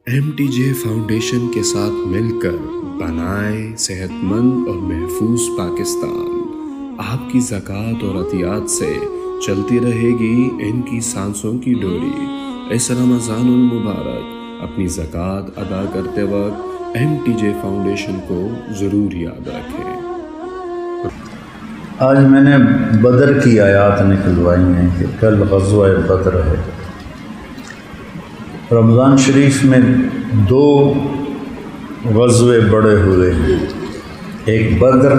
MTJ foundation کے ساتھ مل کر بنائیں صحت مند اور محفوظ پاکستان۔ آپ کی زکوٰۃ اور عطیات سے چلتی رہے گی ان کی سانسوں کی ڈوری۔ اس رمضان المبارک اپنی زکوٰۃ ادا کرتے وقت MTJ فاؤنڈیشن کو ضرور یاد رکھیں۔ آج میں نے بدر کی آیات نکلوائی ہیں کہ کل غزوہ بدر ہے۔ رمضان شریف میں دو غزوے بڑے ہوئے ہیں، ایک بدر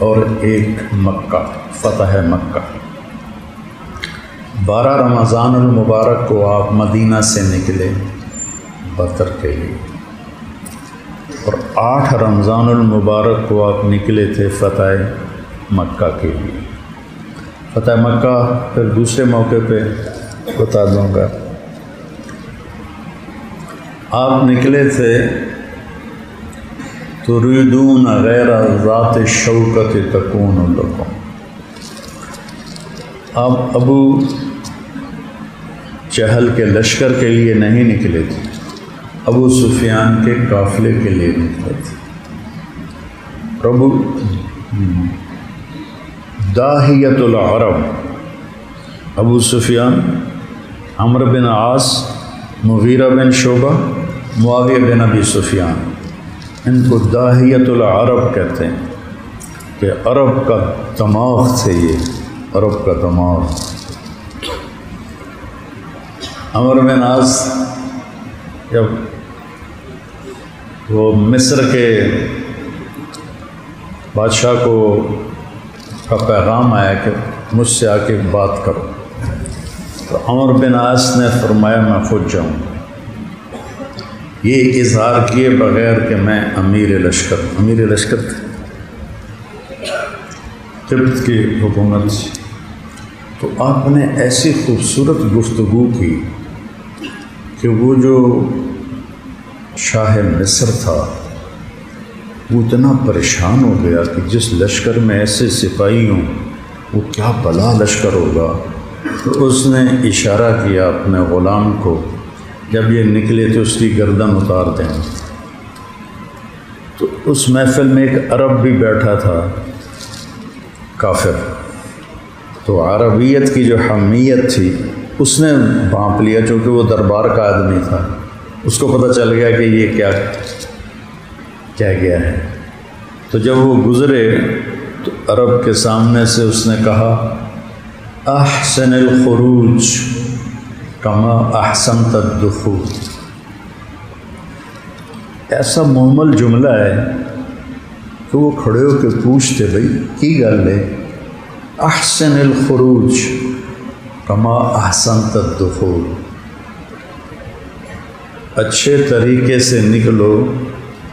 اور ایک مکہ، فتح مکہ۔ 12 رمضان المبارک کو آپ مدینہ سے نکلے بدر کے لیے، اور 8 رمضان المبارک کو آپ نکلے تھے فتح مکہ کے لیے۔ فتح مکہ پھر دوسرے موقع پہ بتا دوں گا۔ آپ نکلے تھے تریدون غیر ذات شوکت تکون لکم۔ آپ ابو جہل کے لشکر کے لیے نہیں نکلے تھے، ابو سفیان کے قافلے کے لیے نکلے تھے۔ ابو داہیۃ العرب، ابو سفیان، عمرو بن عاص، مغیرہ بن شعبہ، معاویہ بن ابی سفیان، ان کو داہیۃ العرب کہتے ہیں کہ عرب کا دماغ تھے، یہ عرب کا دماغ۔ عمرو بن عاص جب وہ مصر کے بادشاہ کا پیغام آیا کہ مجھ سے آ کے بات کرو، تو عمرو بن عاص نے فرمایا میں خود جاؤں۔ یہ اظہار کیے بغیر کہ میں امیر لشکر تھے، قبط کی حکومت سے۔ تو آپ نے ایسی خوبصورت گفتگو کی کہ وہ جو شاہ مصر تھا وہ اتنا پریشان ہو گیا کہ جس لشکر میں ایسے سپاہی ہوں وہ کیا بلا لشکر ہوگا۔ تو اس نے اشارہ کیا اپنے غلام کو، جب یہ نکلے تو اس کی گردن اتار دیں۔ تو اس محفل میں ایک عرب بھی بیٹھا تھا، کافر، تو عربیت کی جو حمیت تھی اس نے بھانپ لیا، چونکہ وہ دربار کا آدمی تھا، اس کو پتہ چل گیا کہ یہ کیا گیا ہے۔ تو جب وہ گزرے تو عرب کے سامنے سے اس نے کہا احسن الخروج کما احسنت الدخول۔ ایسا مہمل جملہ ہے کہ وہ کھڑے ہو کے پوچھتے بھائی کی گل ہے، احسن الخروج کما احسنت الدخول، اچھے طریقے سے نکلو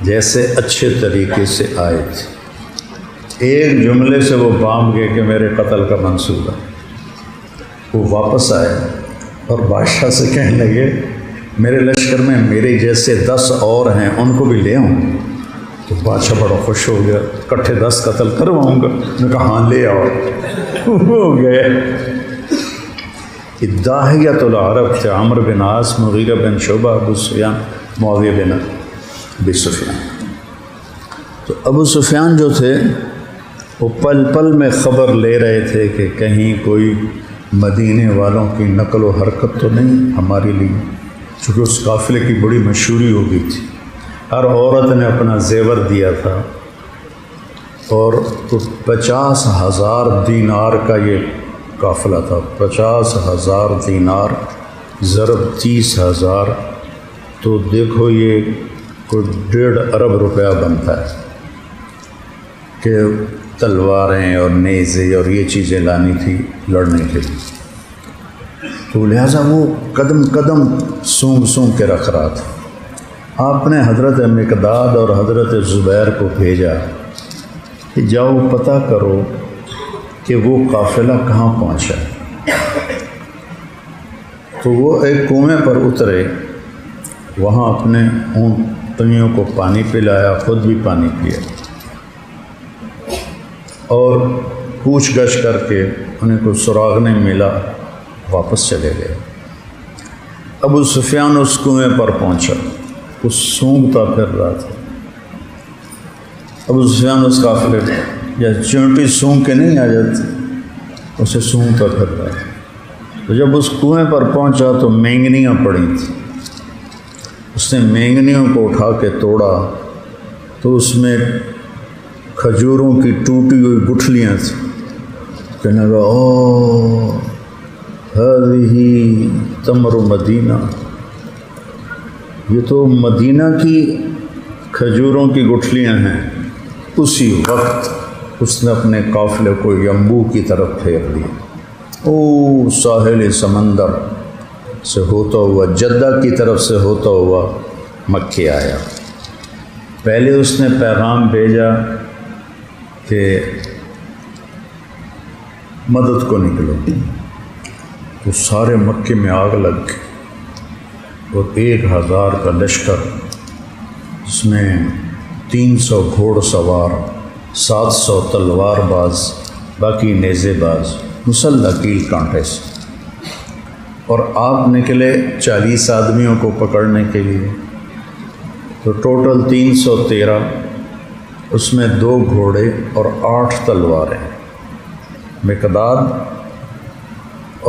جیسے اچھے طریقے سے آئے تھے۔ ایک جملے سے وہ بام گئے کہ میرے قتل کا منصوبہ۔ وہ واپس آئے اور بادشاہ سے کہنے لگے میرے لشکر میں میرے جیسے 10 اور ہیں، ان کو بھی لے آؤں۔ تو بادشاہ بڑا خوش ہو گیا، اکٹھے 10 قتل کرواؤں گا۔ میں کہا ہاں لے آؤ۔ ہو گئے۔ داہیۃ العرب تھے عمرو بن عاص، مغیرہ بن شعبہ، ابو سفیان، معاویہ بن ابی سفیان۔ تو ابو سفیان جو تھے وہ پل پل میں خبر لے رہے تھے کہ کہیں کوئی مدینے والوں کی نقل و حرکت تو نہیں ہمارے لیے، چونکہ اس قافلے کی بڑی مشہوری ہو گئی تھی، ہر عورت نے اپنا زیور دیا تھا، اور 50,000 دینار کا یہ قافلہ تھا۔ 50,000 دینار ضرب 30,000، تو دیکھو یہ کوئی 1.5 ارب روپیہ بنتا ہے کہ تلواریں اور نیزے اور یہ چیزیں لانی تھی لڑنے کے لیے۔ تو لہٰذا وہ قدم قدم سونگ کے رکھ رہا تھا۔ آپ نے حضرت مقداد اور حضرت زبیر کو بھیجا کہ جاؤ پتہ کرو کہ وہ قافلہ کہاں پہنچا ہے۔ تو وہ ایک کنویں پر اترے، وہاں اپنے اونٹنیوں کو پانی پلایا، خود بھی پانی پیا، اور پوچھ گچھ کر کے انہیں کوئی سراغ نہیں ملا، واپس چلے گئے۔ ابو سفیان اس کنویں پر پہنچا، اس سونگتا پھر رہا تھا۔ ابو سفیان اس قافلے پہ یا چونٹی سونگ کے نہیں آ جاتی، اسے سونگتا پھر رہا تھا۔ تو جب اس کنویں پر پہنچا تو مینگنیاں پڑی تھیں، اس نے مینگنیوں کو اٹھا کے توڑا تو اس میں کھجوروں کی ٹوٹی ہوئی گٹھلیاں تھیں۔ کہنے لگا او ہذہ تمر مدینہ، یہ تو مدینہ کی کھجوروں کی گٹھلیاں ہیں۔ اسی وقت اس نے اپنے قافلے کو ینبوع کی طرف پھیر دیا، او ساحل سمندر سے ہوتا ہوا، جدہ کی طرف سے ہوتا ہوا مکے آیا۔ پہلے اس نے پیغام بھیجا کہ مدد کو نکلو، تو سارے مکے میں آگ لگ گئی اور 1000 کا لشکر، جس میں 300 گھوڑ سوار، 700 تلوار باز، باقی نیزے باز، مسلح کیل کانٹے سے، اور آپ نکلے 40 آدمیوں کو پکڑنے کے لیے، تو ٹوٹل 313، اس میں 2 گھوڑے اور 8 تلواریں، مقداد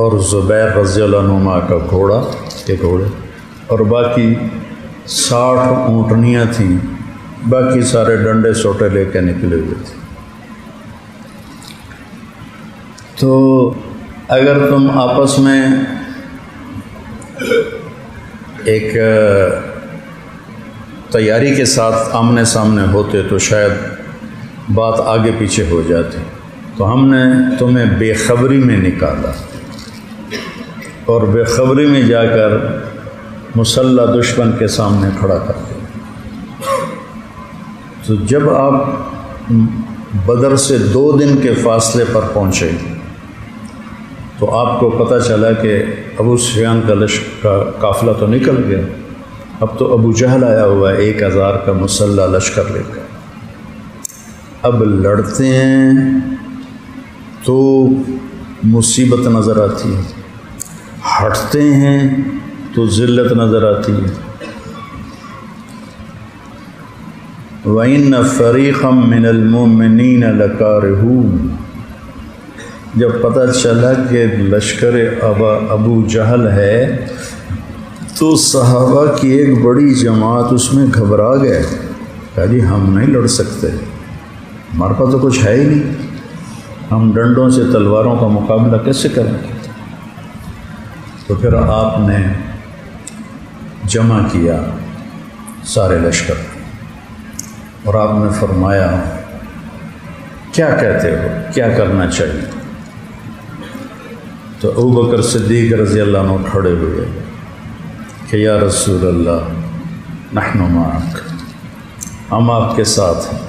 اور زبیر رضی اللہ عنہما کا گھوڑا کے گھوڑے، اور باقی 60 اونٹنیاں تھیں، باقی سارے ڈنڈے سوٹے لے کے نکلے ہوئے تھے۔ تو اگر تم آپس میں ایک تیاری کے ساتھ آمنے سامنے ہوتے تو شاید بات آگے پیچھے ہو جاتی، تو ہم نے تمہیں بے خبری میں نکالا اور بے خبری میں جا کر مسلح دشمن کے سامنے کھڑا کر دیا۔ تو جب آپ بدر سے 2 دن کے فاصلے پر پہنچے تو آپ کو پتہ چلا کہ ابو سفیان کا لشکر قافلہ تو نکل گیا، اب تو ابو جہل آیا ہوا ہے 1000 کا مسلح لشکر لے کر۔ اب لڑتے ہیں تو مصیبت نظر آتی ہے، ہٹتے ہیں تو ذلت نظر آتی ہے۔ وَإِنَّ فَرِيقًا مِّنَ الْمُؤْمِنِينَ لَكَارِهُونَ، جب پتہ چلا کہ لشکر ابو جہل ہے تو صحابہ کی ایک بڑی جماعت اس میں گھبرا گئے، کہا جی ہم نہیں لڑ سکتے، ہمارے پاس تو کچھ ہے ہی نہیں، ہم ڈنڈوں سے تلواروں کا مقابلہ کیسے کریں گے؟ تو پھر آپ نے جمع کیا سارے لشکر اور آپ نے فرمایا کیا کہتے ہو، کیا کرنا چاہیے؟ تو ابوبکر صدیق رضی اللہ عنہ کھڑے ہوئے کہ یا رسول اللہ نحن معک، ہم آپ کے ساتھ ہیں،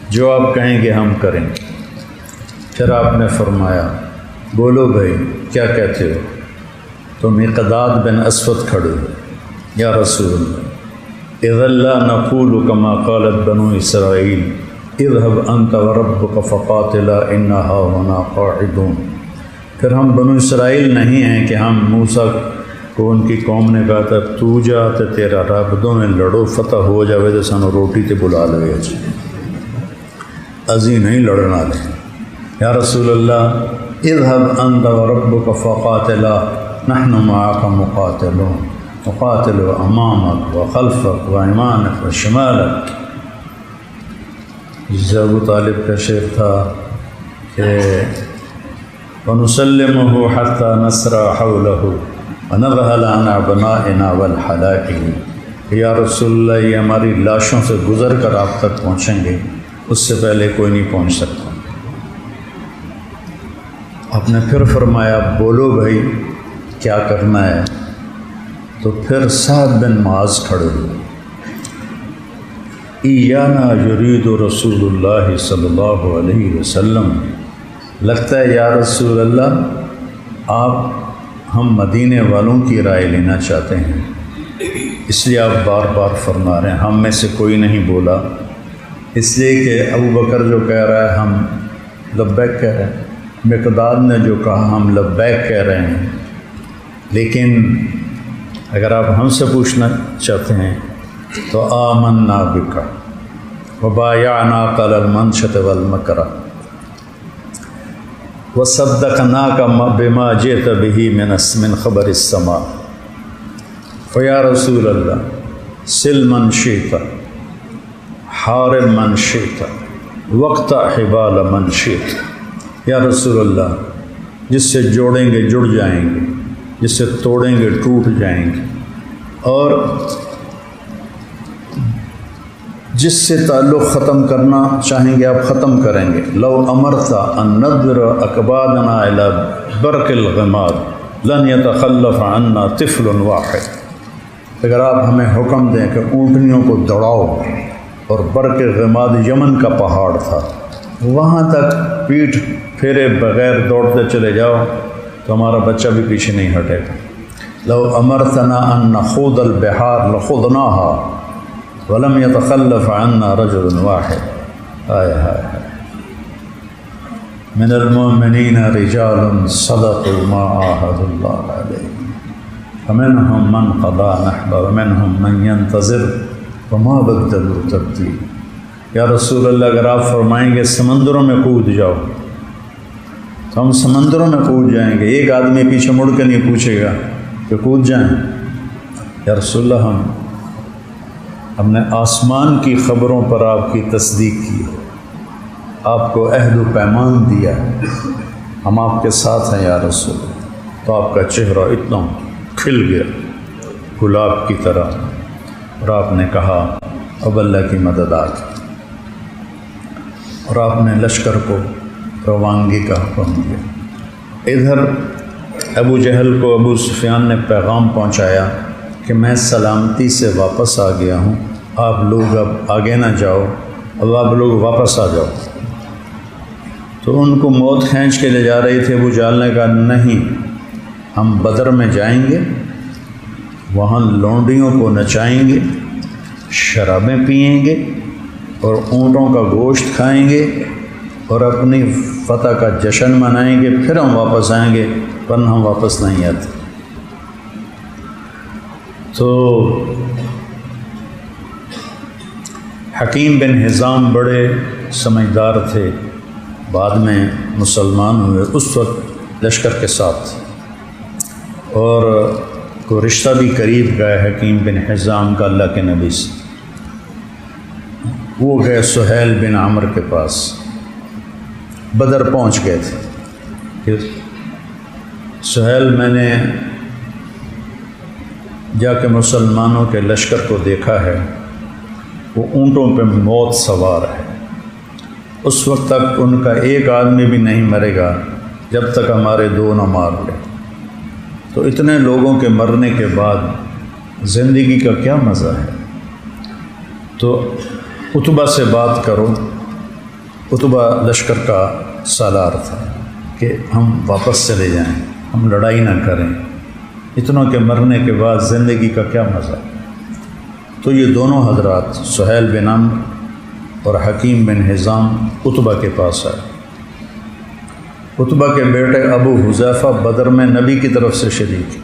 جو آپ کہیں گے ہم کریں گے۔ پھر آپ نے فرمایا بولو بھائی کیا کہتے ہو؟ تو مقداد بن اسود کھڑے ہوئے، یا رسول اللہ اذا لا نقول كما قالت بنو اسرائیل اذهب انت وربك فقاتلا انا هاهنا قاعدون۔ پھر ہم بنو اسرائیل نہیں ہیں کہ ہم موسیٰ کو ان کی قوم نے کہا تھا تو جا تے تیرا رب دونوں لڑو فتح ہو جاوے تو سانو روٹی تے بلا لے، ازی نہیں لڑنا لے۔ یا رسول اللہ اذهب انت وربك فقاتلا نحن معك مقاتلون نقاتل امامك وخلفك وایمانك وشمالك۔ جسے ابو طالب کا شعر تھا کہ وَنُسَلِّمُهُ حَتَّى نَسْرَى حَوْلَهُ وَنَذْهَلَ عَنْ أَبْنَائِنَا وَالْحَلَائِهِ، یا رسول اللہ یہ ہماری لاشوں سے گزر کر آپ تک پہنچیں گے، اس سے پہلے کوئی نہیں پہنچ سکتا۔ آپ نے پھر فرمایا بولو بھائی کیا کرنا ہے؟ تو پھر سعد بن معاذ کھڑے ہوئے، ایانا یرید رسول اللہ صلی اللہ علیہ وسلم، لگتا ہے یا رسول اللہ آپ ہم مدینے والوں کی رائے لینا چاہتے ہیں، اس لیے آپ بار بار فرما رہے ہیں۔ ہم میں سے کوئی نہیں بولا، اس لیے کہ ابو بکر جو کہہ رہا ہے ہم لبیک کہہ رہے ہیں، مقداد نے جو کہا ہم لبیک کہہ رہے ہیں، لیکن اگر آپ ہم سے پوچھنا چاہتے ہیں تو آمنا بک وبایعناک علی المنشط والمکرہ وصدقناک بما جئت به من خبر السماء فیا رسول اللہ سل من شئت حارب من شئت واقطع حبال من شئت۔ یا رسول اللہ، جس سے جوڑیں گے جڑ جائیں گے، جس سے توڑیں گے ٹوٹ جائیں گے، اور جس سے تعلق ختم کرنا چاہیں گے آپ ختم کریں گے۔ لو امرت ان نذر اکبادنا الی برق الغماد لن یتخلف عنا طفل واحد۔ اگر آپ ہمیں حکم دیں کہ اونٹنیوں کو دوڑاؤ، اور برق غماد یمن کا پہاڑ تھا، وہاں تک پیٹھ پھیرے بغیر دوڑتے چلے جاؤ تو ہمارا بچہ بھی پیچھے نہیں ہٹے گا۔ لو امرتنا ان نخوض البحار لخوضناها ولم يتخلف عنا رجل واحد۔ ہائے ہائے ہائے، من المؤمنین رجال صدقوا ما عاهدوا الله علیہ فمنهم من قضى نحبه ومنهم من ينتظر وما بدلوا تبدیلا۔ یا رسول اللہ، اگر آپ فرمائیں گے سمندروں میں کود جاؤ تو ہم سمندروں میں کود جائیں گے، ایک آدمی پیچھے مڑ کے نہیں پوچھے گا کہ کود جائیں۔ یا رسول اللہ، ہم نے آسمان کی خبروں پر آپ کی تصدیق کی، آپ کو عہد و پیمان دیا، ہم آپ کے ساتھ ہیں یا رسول اللہ۔ تو آپ کا چہرہ اتنا کھل گیا گلاب کی طرح، اور آپ نے کہا اب اللہ کی مدد آ گئی، اور آپ نے لشکر کو روانگی کا حکم دیا۔ ادھر ابو جہل کو ابو سفیان نے پیغام پہنچایا کہ میں سلامتی سے واپس آ گیا ہوں، آپ لوگ اب آگے نہ جاؤ، اب آپ لوگ واپس آ جاؤ۔ تو ان کو موت کھینچ کے لے جا رہی تھی۔ ابو جہل نے کہا نہیں، ہم بدر میں جائیں گے، وہاں لونڈیوں کو نچائیں گے، شرابیں پئیں گے، اور اونٹوں کا گوشت کھائیں گے، اور اپنی فتح کا جشن منائیں گے، پھر ہم واپس آئیں گے، ورنہ ہم واپس نہیں آتے۔ تو حکیم بن حزام بڑے سمجھدار تھے، بعد میں مسلمان ہوئے، اس وقت لشکر کے ساتھ، اور کو رشتہ بھی قریب گئے حکیم بن حزام کا اللہ کے نبی سے۔ وہ گئے سہیل بن عمر کے پاس، بدر پہنچ گئے تھے کہ سہیل، میں نے جا کے مسلمانوں کے لشکر کو دیکھا ہے، وہ اونٹوں پہ موت سوار ہے، اس وقت تک ان کا ایک آدمی بھی نہیں مرے گا جب تک ہمارے دو نہ مار لے۔ تو اتنے لوگوں کے مرنے کے بعد زندگی کا کیا مزہ ہے؟ تو عتبہ سے بات کرو۔ عتبہ لشکر کا سالار تھا کہ ہم واپس چلے جائیں، ہم لڑائی نہ کریں، اتنوں کے مرنے کے بعد زندگی کا کیا مزہ۔ تو یہ دونوں حضرات سہیل بن عمر اور حکیم بن حزام عتبہ کے پاس آئے۔ عتبہ کے بیٹے ابو حذیفہ بدر میں نبی کی طرف سے شریک،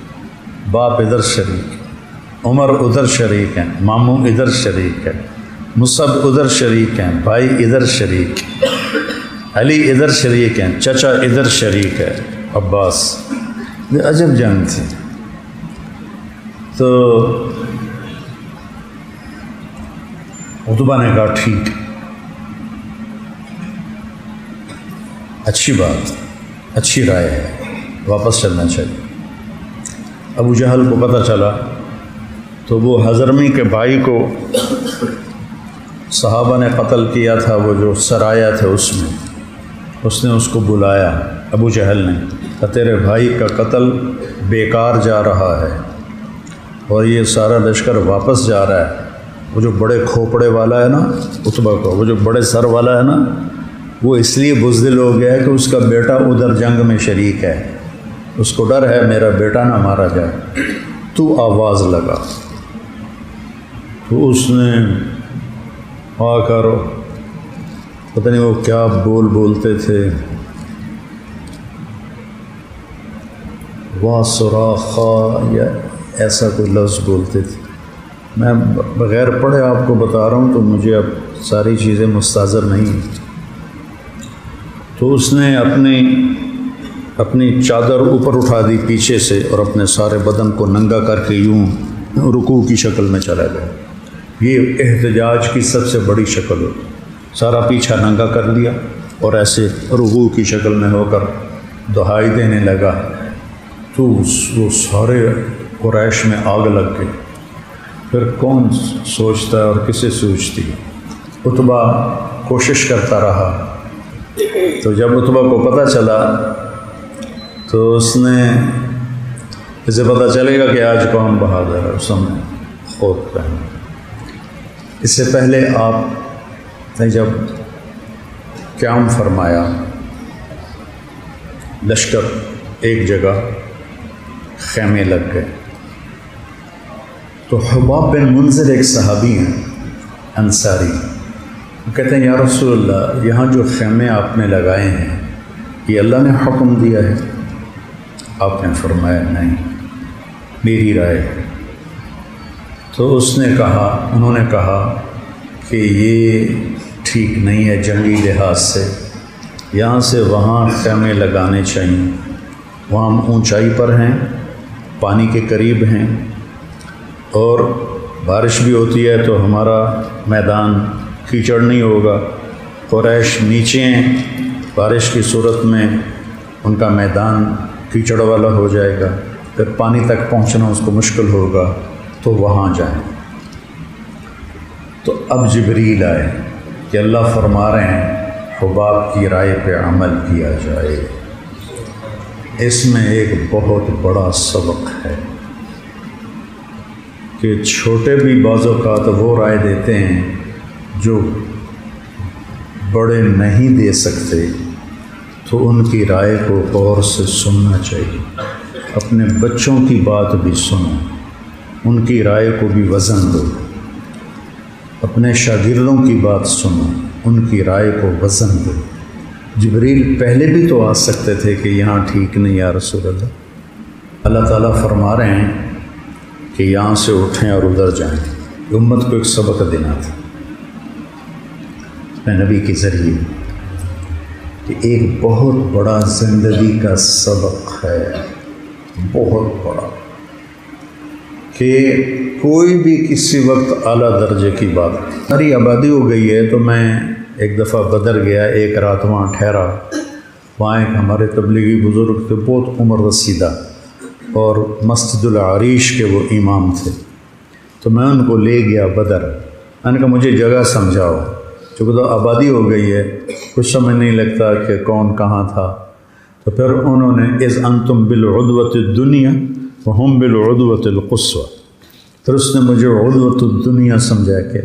باپ ادھر شریک، عمر ادھر شریک ہیں، ماموں ادھر شریک ہے، مصعب ادھر شریک ہیں، بھائی ادھر شریک، علی ادھر شریک ہیں، چچا ادھر شریک ہے عباس۔ یہ عجب جنگ تھی۔ تو عتبہ نے کہا ٹھیک، اچھی بات، اچھی رائے ہے، واپس چلنا چاہیے۔ ابو جہل کو پتہ چلا تو وہ حضرمی کے بھائی کو صحابہ نے قتل کیا تھا، وہ جو سرایا تھے اس نے اس کو بلایا ابو جہل نے، کہ تیرے بھائی کا قتل بیکار جا رہا ہے اور یہ سارا لشکر واپس جا رہا ہے۔ وہ جو بڑے کھوپڑے والا ہے نا عتبہ کو، وہ جو بڑے سر والا ہے نا، وہ اس لیے بزدل ہو گیا ہے کہ اس کا بیٹا ادھر جنگ میں شریک ہے، اس کو ڈر ہے میرا بیٹا نہ مارا جائے، تو آواز لگا۔ تو اس نے آ کر پتہ نہیں وہ کیا بولتے تھے، وا صراخا، یا ایسا کوئی لفظ بولتے تھے. میں بغیر پڑھے آپ کو بتا رہا ہوں تو مجھے اب ساری چیزیں مستحضر نہیں ہیں. تو اس نے اپنی چادر اوپر اٹھا دی پیچھے سے اور اپنے سارے بدن کو ننگا کر کے یوں رکوع کی شکل میں چلا گیا. یہ احتجاج کی سب سے بڑی شکل ہوتی. سارا پیچھا ننگا کر لیا اور ایسے رکوع کی شکل میں ہو کر دہائی دینے لگا. تو وہ سارے قریش میں آگ لگ گئی. پھر کون سوچتا ہے اور کسے سوچتی ہے. عتبہ کوشش کرتا رہا. تو جب عتبہ کو پتہ چلا تو اس نے اسے پتہ چلے گا کہ آج کون بہادر ہے. اس نے خود پہنا. اس سے پہلے آپ نے جب قیام فرمایا لشکر ایک جگہ خیمے لگ گئے. تو حباب بن منذر ایک صحابی ہیں انصاری. وہ کہتے ہیں یا رسول اللہ یہاں جو خیمے آپ نے لگائے ہیں یہ اللہ نے حکم دیا ہے؟ آپ نے فرمایا نہیں، میری رائے ہے. تو انہوں نے کہا کہ یہ ٹھیک نہیں ہے جنگی لحاظ سے. یہاں سے وہاں خیمے لگانے چاہیے. وہاں ہم اونچائی پر ہیں، پانی کے قریب ہیں، اور بارش بھی ہوتی ہے تو ہمارا میدان کیچڑ نہیں ہوگا. قریش نیچے ہیں، بارش کی صورت میں ان کا میدان کیچڑ والا ہو جائے گا، پھر پانی تک پہنچنا اس کو مشکل ہوگا. تو وہاں جائیں. تو اب جبریل آئے کہ اللہ فرما رہے ہیں حباب کی رائے پہ عمل کیا جائے. اس میں ایک بہت بڑا سبق ہے کہ چھوٹے بھی بعض اوقات وہ رائے دیتے ہیں جو بڑے نہیں دے سکتے، تو ان کی رائے کو غور سے سننا چاہیے. اپنے بچوں کی بات بھی سنو، ان کی رائے کو بھی وزن دو. اپنے شاگردوں کی بات سنو، ان کی رائے کو وزن دو. جبریل پہلے بھی تو آ سکتے تھے کہ یہاں ٹھیک نہیں یا رسول اللہ. اللہ تعالیٰ فرما رہے ہیں کہ یہاں سے اٹھیں اور ادھر جائیں. امت کو ایک سبق دینا تھا اپنے نبی کے ذریعے کہ ایک بہت بڑا زندگی کا سبق ہے، بہت بڑا، کہ کوئی بھی کسی وقت اعلیٰ درجے کی بات. ساری آبادی ہو گئی ہے. تو میں ایک دفعہ بدر گیا، ایک رات وہاں ٹھہرا. وہاں ایک ہمارے تبلیغی بزرگ تھے، بہت عمر رسیدہ، اور مسجد العریش کے وہ امام تھے. تو میں ان کو لے گیا بدر. میں نے کہا مجھے جگہ سمجھاؤ، چونکہ تو آبادی ہو گئی ہے، کچھ سمجھ نہیں لگتا کہ کون کہاں تھا. تو پھر انہوں نے اذ انتم بالعدوۃ الدنیا وہم بالعدوۃ القصویٰ. پھر اس نے مجھے عدوۃ الدنیا سمجھا کہ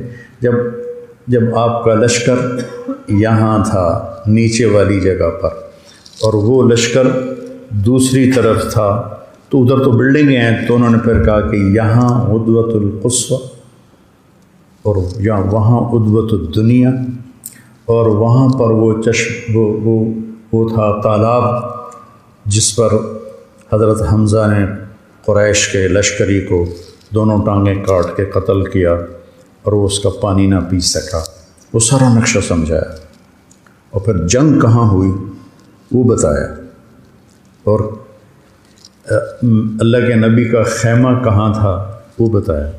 جب آپ کا لشکر یہاں تھا نیچے والی جگہ پر اور وہ لشکر دوسری طرف تھا، تو ادھر تو بلڈنگیں ہیں. تو انہوں نے پھر کہا کہ یہاں عدوۃ القصویٰ اور وہاں عدوۃ الدنیا، اور وہاں پر وہ تھا تالاب جس پر حضرت حمزہ نے قریش کے لشکری کو دونوں ٹانگیں کاٹ کے قتل کیا اور وہ اس کا پانی نہ پی سکا. وہ سارا نقشہ سمجھایا. اور پھر جنگ کہاں ہوئی وہ بتایا، اور اللہ کے نبی کا خیمہ کہاں تھا وہ بتایا.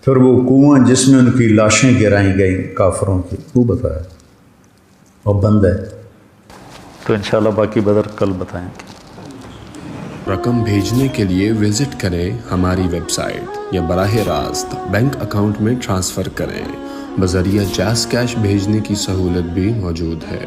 پھر وہ کنواں جس میں ان کی لاشیں گرائیں گئیں کافروں کی وہ بتایا. اور بند ہے. تو انشاءاللہ باقی بدر کل بتائیں گے. رقم بھیجنے کے لیے وزٹ کریں ہماری ویب سائٹ یا براہ راست بینک اکاؤنٹ میں ٹرانسفر کریں. بذریعہ جاز کیش بھیجنے کی سہولت بھی موجود ہے.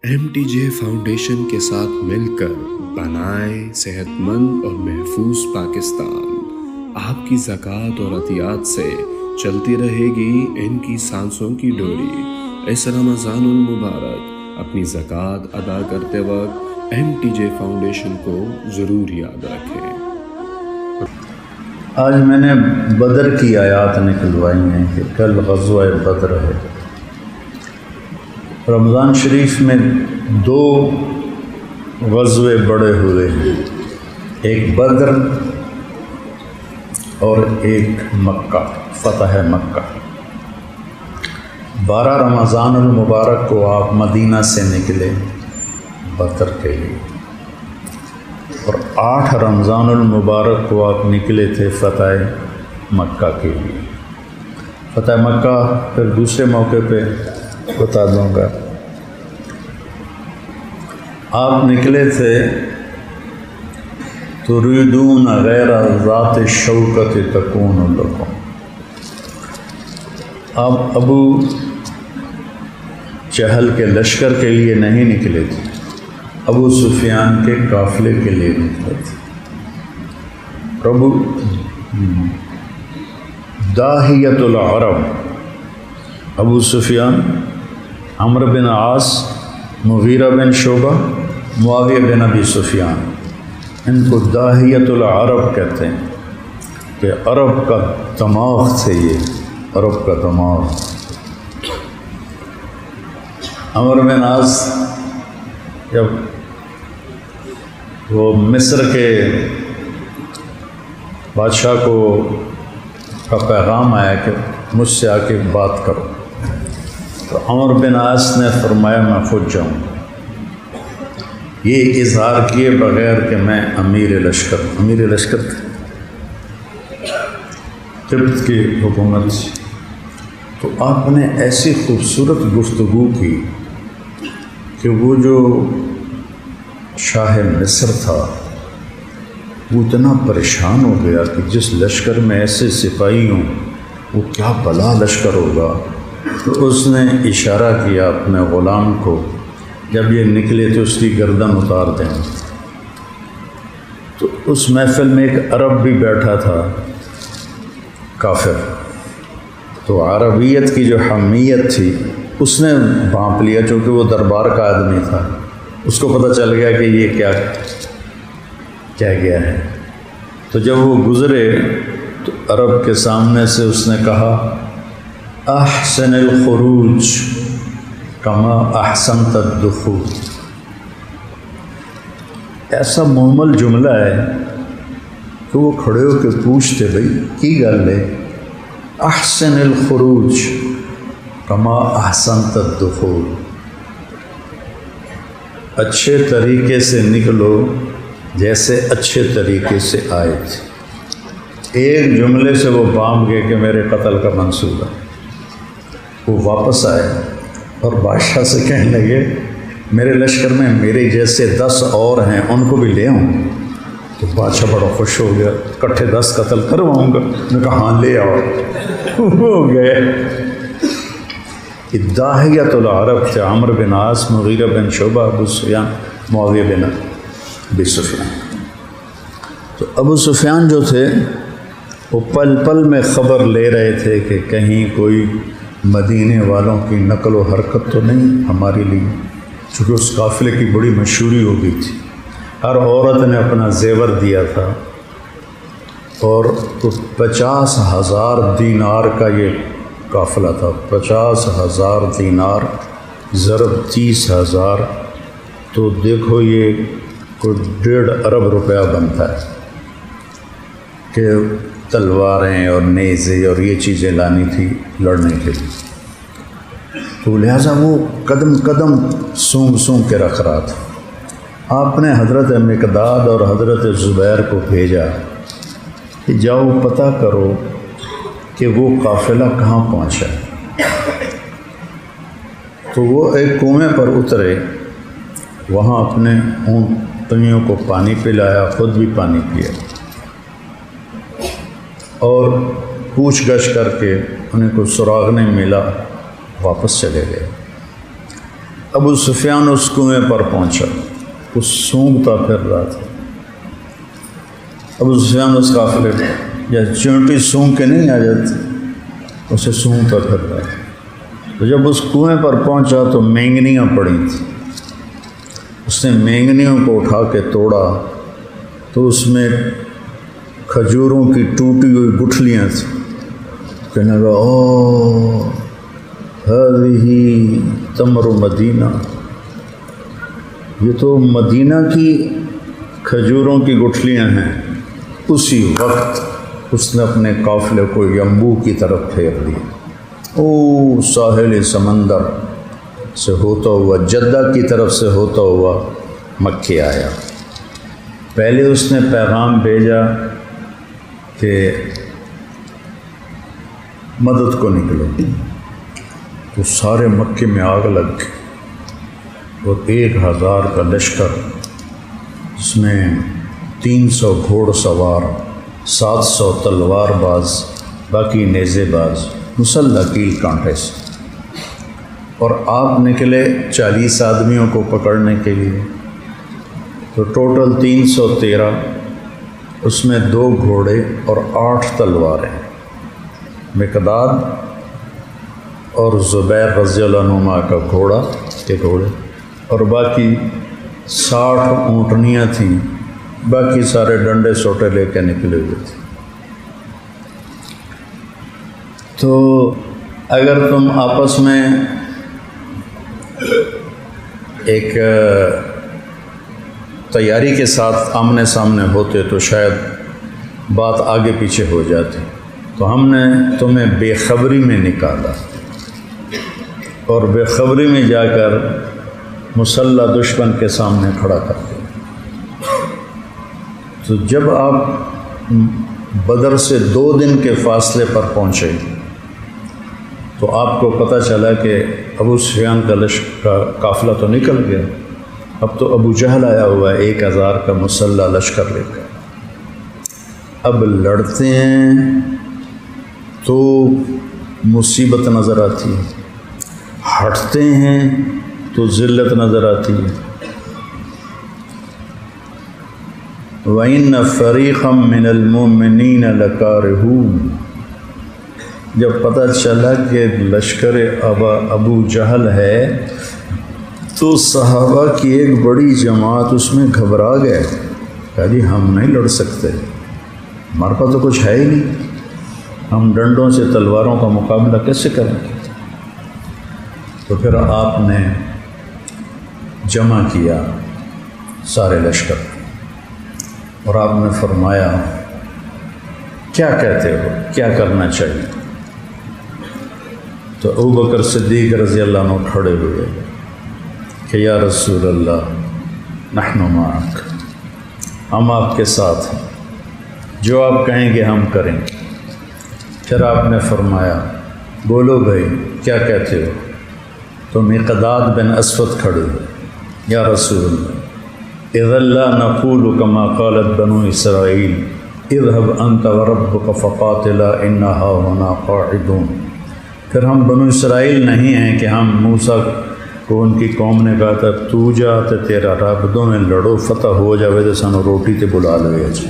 MTJ فاؤنڈیشن کے ساتھ مل کر بنائیں صحت مند اور محفوظ پاکستان. آپ کی زکوٰۃ اور عطیات سے چلتی رہے گی ان کی سانسوں کی ڈوری. اس رمضان المبارک اپنی زکوٰۃ ادا کرتے وقت MTJ فاؤنڈیشن کو ضرور یاد رکھیں۔ آج میں نے بدر کی آیات نکلوائی ہیں کہ کل غزوہ بدر ہے۔ رمضان شریف میں 2 غزوے بڑے ہوئے ہیں، ایک بدر اور ایک مکہ، فتح مکہ۔ 12 رمضان المبارک کو آپ مدینہ سے نکلے بدر کے لیے، اور 8 رمضان المبارک کو آپ نکلے تھے فتح مکہ کے لیے۔ فتح مکہ پھر دوسرے موقع پہ بتا دوں گا۔ آپ نکلے تھے تریدون غیر ذات الشوکۃ تکون لکم۔ آپ ابو جہل کے لشکر کے لیے نہیں نکلے تھے، ابو سفیان کے قافلے کے لیے نکلے تھے۔ ابو داہیۃ العرب، ابو سفیان، عمرو بن عاص، مغیرہ بن شعبہ، معاویہ بن ابی سفیان، ان کو داہیۃ العرب کہتے ہیں کہ عرب کا دماغ تھے، یہ عرب کا دماغ۔ عمرو بن عاص جب وہ مصر کے بادشاہ کا پیغام آیا کہ مجھ سے آ کے بات کرو، تو عمرو بن عاص نے فرمایا میں خود جاؤں۔ یہ اظہار کیے بغیر کہ میں امیر لشکر تھے، قبط کی حکومت سے۔ تو آپ نے ایسی خوبصورت گفتگو کی کہ وہ جو شاہ مصر تھا وہ اتنا پریشان ہو گیا کہ جس لشکر میں ایسے سپاہی ہوں وہ کیا بلا لشکر ہوگا۔ تو اس نے اشارہ کیا اپنے غلام کو، جب یہ نکلے تو اس کی گردن اتار دیں۔ تو اس محفل میں ایک عرب بھی بیٹھا تھا، کافر، تو عربیت کی جو حمیت تھی اس نے بھانپ لیا، چونکہ وہ دربار کا آدمی تھا، اس کو پتہ چل گیا کہ یہ کیا گیا ہے۔ تو جب وہ گزرے تو عرب کے سامنے سے اس نے کہا احسن الخروج کما احسنت الدخول۔ ایسا مہمل جملہ ہے کہ وہ کھڑے ہو کے پوچھتے بھائی کی گل ہے، احسن الخروج کما احسنت الدخول، اچھے طریقے سے نکلو جیسے اچھے طریقے سے آئے تھے۔ ایک جملے سے وہ بانپ گئے کہ میرے قتل کا منصوبہ۔ وہ واپس آئے اور بادشاہ سے کہنے لگے میرے لشکر میں میرے جیسے 10 اور ہیں، ان کو بھی لے آؤں۔ تو بادشاہ بڑا خوش ہو گیا، اکٹھے 10 قتل کرواؤں گا۔ میں کہا ہاں لے آؤ۔ ہو گئے۔ داہیۃ العرب تھے عمرو بن عاص، مغیرہ بن شعبہ، ابو سفیان، معاویہ بن ابی سفیان۔ تو ابو سفیان جو تھے وہ پل پل میں خبر لے رہے تھے کہ کہیں کوئی مدینے والوں کی نقل و حرکت تو نہیں ہمارے لیے، چونکہ اس قافلے کی بڑی مشہوری ہو گئی تھی، ہر عورت نے اپنا زیور دیا تھا، اور 50,000 دینار کا یہ قافلہ تھا۔ 50,000 دینار ضرب 30,000، تو دیکھو یہ کوئی 1.5 ارب روپیہ بنتا ہے کہ تلواریں اور نیزے اور یہ چیزیں لانی تھی لڑنے کے لیے۔ تو لہٰذا وہ قدم قدم سونگ کے رکھ رہا تھا۔ آپ نے حضرت مقداد اور حضرت زبیر کو بھیجا کہ جاؤ پتہ کرو کہ وہ قافلہ کہاں پہنچا۔ تو وہ ایک کنویں پر اترے، وہاں اپنے اونٹنیوں کو پانی پلایا، خود بھی پانی پیا، اور پوچھ گچھ کر کے انہیں کوئی سراغ نہیں ملا، واپس چلے گئے۔ ابو سفیان اس کنویں پر پہنچا، وہ سونگتا پھر رہا تھا۔ ابو سفیان اس قافلے یا چونٹی سونگ کے نہیں آ جاتی، اسے سونگتا پھر رہا تھا۔ تو جب اس کنویں پر پہنچا تو مینگنیاں پڑی تھیں، اس نے مینگنیوں کو اٹھا کے توڑا تو اس میں کھجوروں کی ٹوٹی ہوئی گٹھلیاں تھیں۔ کہنے لگا او ہذہ تمر مدینہ، یہ تو مدینہ کی کھجوروں کی گٹھلیاں ہیں۔ اسی وقت اس نے اپنے قافلے کو ینبوع کی طرف پھیر دیا، او ساحل سمندر سے ہوتا ہوا، جدہ کی طرف سے ہوتا ہوا مکے آیا۔ پہلے اس نے پیغام بھیجا کہ مدد کو نکلو، تو سارے مکے میں آگ لگ گئی، اور 1000 کا لشکر، اس میں 300 گھوڑ سوار، 700 تلوار باز، باقی نیزے باز، مسلح کیل کانٹے سے، اور آپ نکلے 40 آدمیوں کو پکڑنے کے لیے، تو ٹوٹل 313، اس میں 2 گھوڑے اور 8 تلواریں، مقداد اور زبیر رضی اللہ عنہما کا گھوڑا کے گھوڑے، اور باقی 60 اونٹنیاں تھیں، باقی سارے ڈنڈے سوٹے لے کے نکلے ہوئے تھے۔ تو اگر تم آپس میں ایک تیاری کے ساتھ آمنے سامنے ہوتے تو شاید بات آگے پیچھے ہو جاتی، تو ہم نے تمہیں بے خبری میں نکالا، اور بے خبری میں جا کر مسلح دشمن کے سامنے کھڑا کر دیا۔ تو جب آپ بدر سے 2 دن کے فاصلے پر پہنچے تو آپ کو پتہ چلا کہ ابو سفیان کا لشکر کا قافلہ تو نکل گیا، اب تو ابو جہل آیا ہوا ہے 1000 کا مسلح لشکر لے کر۔ اب لڑتے ہیں تو مصیبت نظر آتی ہے، ہٹتے ہیں تو ذلت نظر آتی ہے۔ وَإِنَّ فَرِيقًا مِّنَ الْمُؤْمِنِينَ لَكَارِهُونَ، جب پتہ چلا کہ لشکر ابو جہل ہے تو صحابہ کی ایک بڑی جماعت اس میں گھبرا گئے، کہا جی ہم نہیں لڑ سکتے، ہمارے پاس تو کچھ ہے ہی نہیں، ہم ڈنڈوں سے تلواروں کا مقابلہ کیسے کریں گے؟ تو پھر آپ نے جمع کیا سارے لشکر، اور آپ نے فرمایا کیا کہتے ہو، کیا کرنا چاہیے؟ تو ابوبکر صدیق رضی اللہ عنہ کھڑے ہوئے کہ یا رسول اللہ نحن معک، ہم آپ کے ساتھ ہیں، جو آپ کہیں گے ہم کریں گے۔ پھر آپ نے فرمایا بولو بھائی کیا کہتے ہو؟ تو مقداد بن اسود کھڑے ہوئے، یا رسول اللہ اذا لا نقول كما قالت بنو اسرائیل اذهب انت وربك فقاتلا انا هاهنا قاعدون۔ پھر ہم بنو اسرائیل نہیں ہیں کہ ہم موسیٰ کو ان کی قوم نے کہا تھا تو جا تے تیرا رب دونوں لڑو فتح ہو جاوے تو سانو روٹی تے بلا لے جی،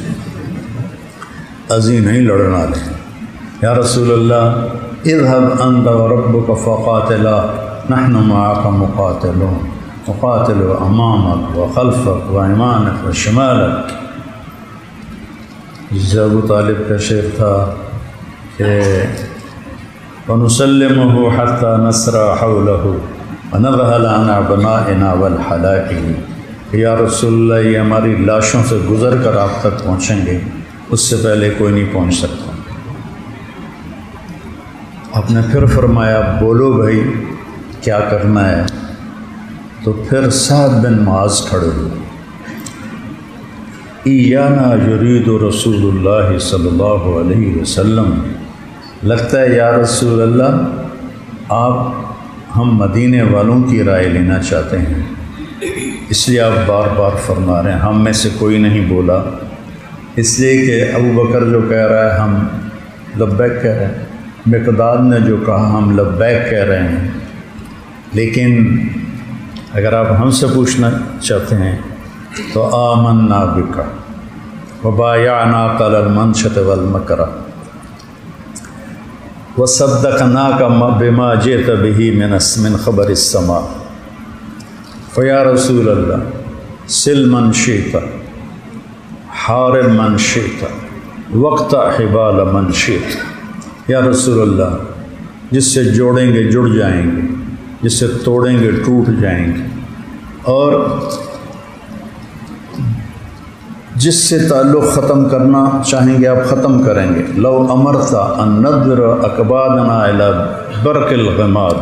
ازیں نہیں لڑنا لے۔ یا رسول اللہ اذهب انت وربك فقاتلا نحن معك مقاتلون، مقاتل امامك وخلفك وایمانك وشمالك۔ ابو طالب کا شعر تھا کہ وَنُسَلِّمُهُ حَتَّى نَسْرَى حَوْلَهُ وَنَذْهَلَ عَنْ أَبْنَائِنَا وَالْحَلَائِهِ، یا رسول اللہ یہ ہماری لاشوں سے گزر کر آپ تک پہنچیں گے، اس سے پہلے کوئی نہیں پہنچ سکتا۔ آپ نے پھر فرمایا بولو بھائی کیا کرنا ہے؟ تو پھر سعد بن معاذ کھڑے ہوئے، ایانا یرید رسول اللہ صلی اللہ علیہ وسلم، لگتا ہے یا رسول اللہ آپ ہم مدینے والوں کی رائے لینا چاہتے ہیں، اس لیے آپ بار بار فرما رہے ہیں۔ ہم میں سے کوئی نہیں بولا، اس لیے کہ ابو بکر جو کہہ رہا ہے ہم لبیک کہہ رہے ہیں، مقداد نے جو کہا ہم لبیک کہہ رہے ہیں، لیکن اگر آپ ہم سے پوچھنا چاہتے ہیں تو آمنا بک وبایعناک علی المنشط والمکرہ، وَصَدَّقْنَاكَ بِمَا جِئْتَ بِهِ مِنْ خَبَرِ السَّمَاءِ فَيَا رسول اللہ سِلْ مَنْ شِئْتَ حَارِبْ مَنْ شِئْتَ وَاقْطَعْ حِبَالَ مَنْ شِئْتَ۔ یا رسول اللہ جس سے جوڑیں گے جڑ جائیں گے، جس سے توڑیں گے ٹوٹ جائیں گے، اور جس سے تعلق ختم کرنا چاہیں گے آپ ختم کریں گے۔ لو امرت ان ندر اکبادنا الی برق الغماد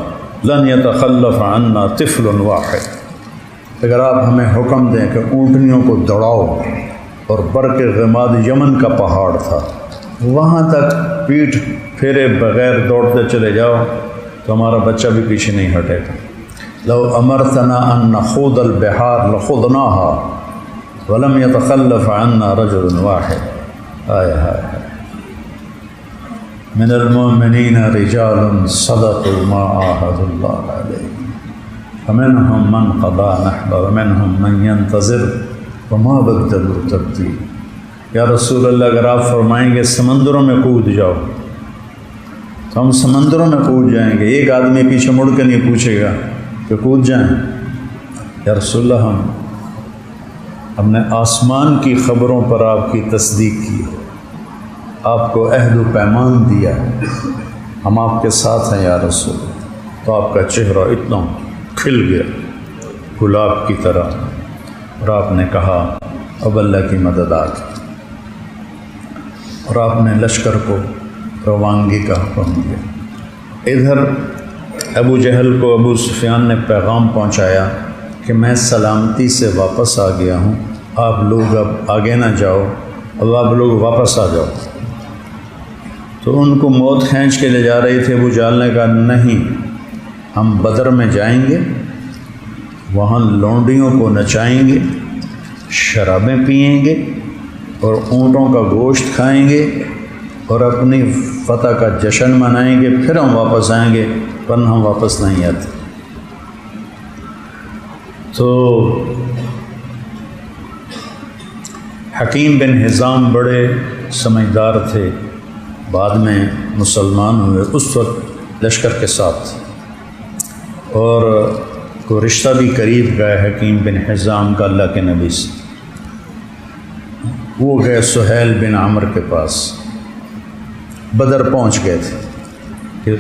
لن یتخلف عنا طفل واحد۔ اگر آپ ہمیں حکم دیں کہ اونٹنیوں کو دوڑاؤ، اور برق غماد یمن کا پہاڑ تھا، وہاں تک پیٹھ پھیرے بغیر دوڑتے چلے جاؤ تو ہمارا بچہ بھی پیچھے نہیں ہٹے گا۔ لو امرتنا ان نخوض البحار لخوضناها ولم يتخلف عنا رجل واحد۔ من المؤمنین رجال صدقوا ما عاهدوا الله علیہ فمنهم من قضى نحبه ومنهم من ينتظر وما بدلوا تبدیلا۔ یا رسول اللہ اگر آپ فرمائیں گے سمندروں میں کود جاؤ تو ہم سمندروں میں کود جائیں گے، ایک آدمی پیچھے مڑ کے نہیں پوچھے گا کہ کود جائیں۔ یا رسول اللہ ہم نے آسمان کی خبروں پر آپ کی تصدیق کی، آپ کو عہد و پیمان دیا، ہم آپ کے ساتھ ہیں یا رسول۔ تو آپ کا چہرہ اتنا کھل گیا گلاب کی طرح، اور آپ نے کہا اب اللہ کی مدد آ گئی، اور آپ نے لشکر کو روانگی کا حکم دیا۔ ادھر ابو جہل کو ابو سفیان نے پیغام پہنچایا کہ میں سلامتی سے واپس آ گیا ہوں، آپ لوگ اب آگے نہ جاؤ، اب آپ لوگ واپس آ جاؤ۔ تو ان کو موت کھینچ کے لے جا رہی تھی۔ ابو جہل نے کہا نہیں، ہم بدر میں جائیں گے، وہاں لونڈیوں کو نچائیں گے، شرابیں پئیں گے، اور اونٹوں کا گوشت کھائیں گے، اور اپنی فتح کا جشن منائیں گے، پھر ہم واپس آئیں گے، ورنہ ہم واپس نہیں آتے۔ تو حکیم بن حزام بڑے سمجھدار تھے، بعد میں مسلمان ہوئے، اس وقت لشکر کے ساتھ، اور کو رشتہ بھی قریب گئے حکیم بن حزام کا اللہ کے نبی سے۔ وہ گئے سہیل بن عمر کے پاس، بدر پہنچ گئے تھے کہ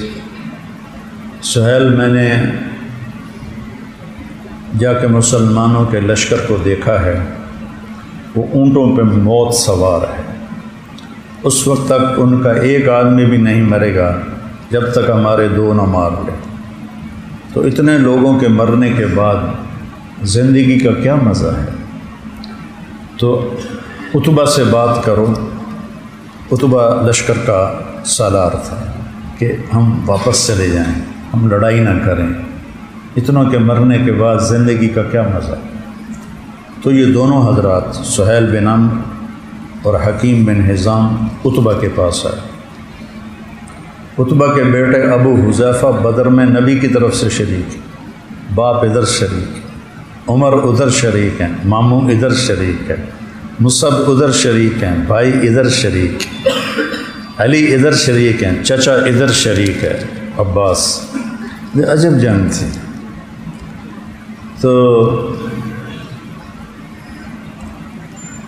سہیل میں نے جا کے مسلمانوں کے لشکر کو دیکھا ہے، وہ اونٹوں پہ موت سوار ہے، اس وقت تک ان کا ایک آدمی بھی نہیں مرے گا جب تک ہمارے دو نہ مار لے۔ تو اتنے لوگوں کے مرنے کے بعد زندگی کا کیا مزہ ہے؟ تو عتبہ سے بات کرو۔ عتبہ لشکر کا سالار تھا کہ ہم واپس چلے جائیں، ہم لڑائی نہ کریں، اتنوں کے مرنے کے بعد زندگی کا کیا مزہ۔ تو یہ دونوں حضرات سہیل بن عمرو اور حکیم بن حزام عتبہ کے پاس آئے۔ عتبہ کے بیٹے ابو حذیفہ بدر میں نبی کی طرف سے شریک، باپ ادھر شریک، عمر ادھر شریک ہیں، ماموں ادھر شریک ہے، مصعب ادھر شریک ہیں، بھائی ادھر شریک، علی ادھر شریک ہیں، چچا ادھر شریک ہے عباس۔ یہ عجب جنگ تھی۔ تو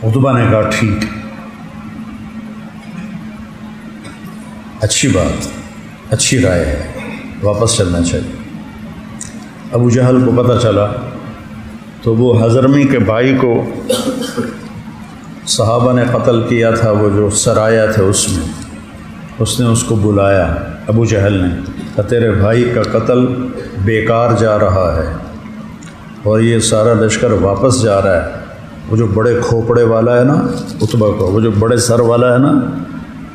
عتبہ نے کہا ٹھیک، اچھی بات، اچھی رائے ہے، واپس چلنا چاہیے۔ ابو جہل کو پتہ چلا تو وہ حضرمی کے بھائی کو صحابہ نے قتل کیا تھا، وہ جو سرایا تھے اس نے اس کو بلایا، ابو جہل نے کہ تیرے بھائی کا قتل بیکار جا رہا ہے، اور یہ سارا لشکر واپس جا رہا ہے۔ وہ جو بڑے کھوپڑے والا ہے نا عتبہ کو، وہ جو بڑے سر والا ہے نا،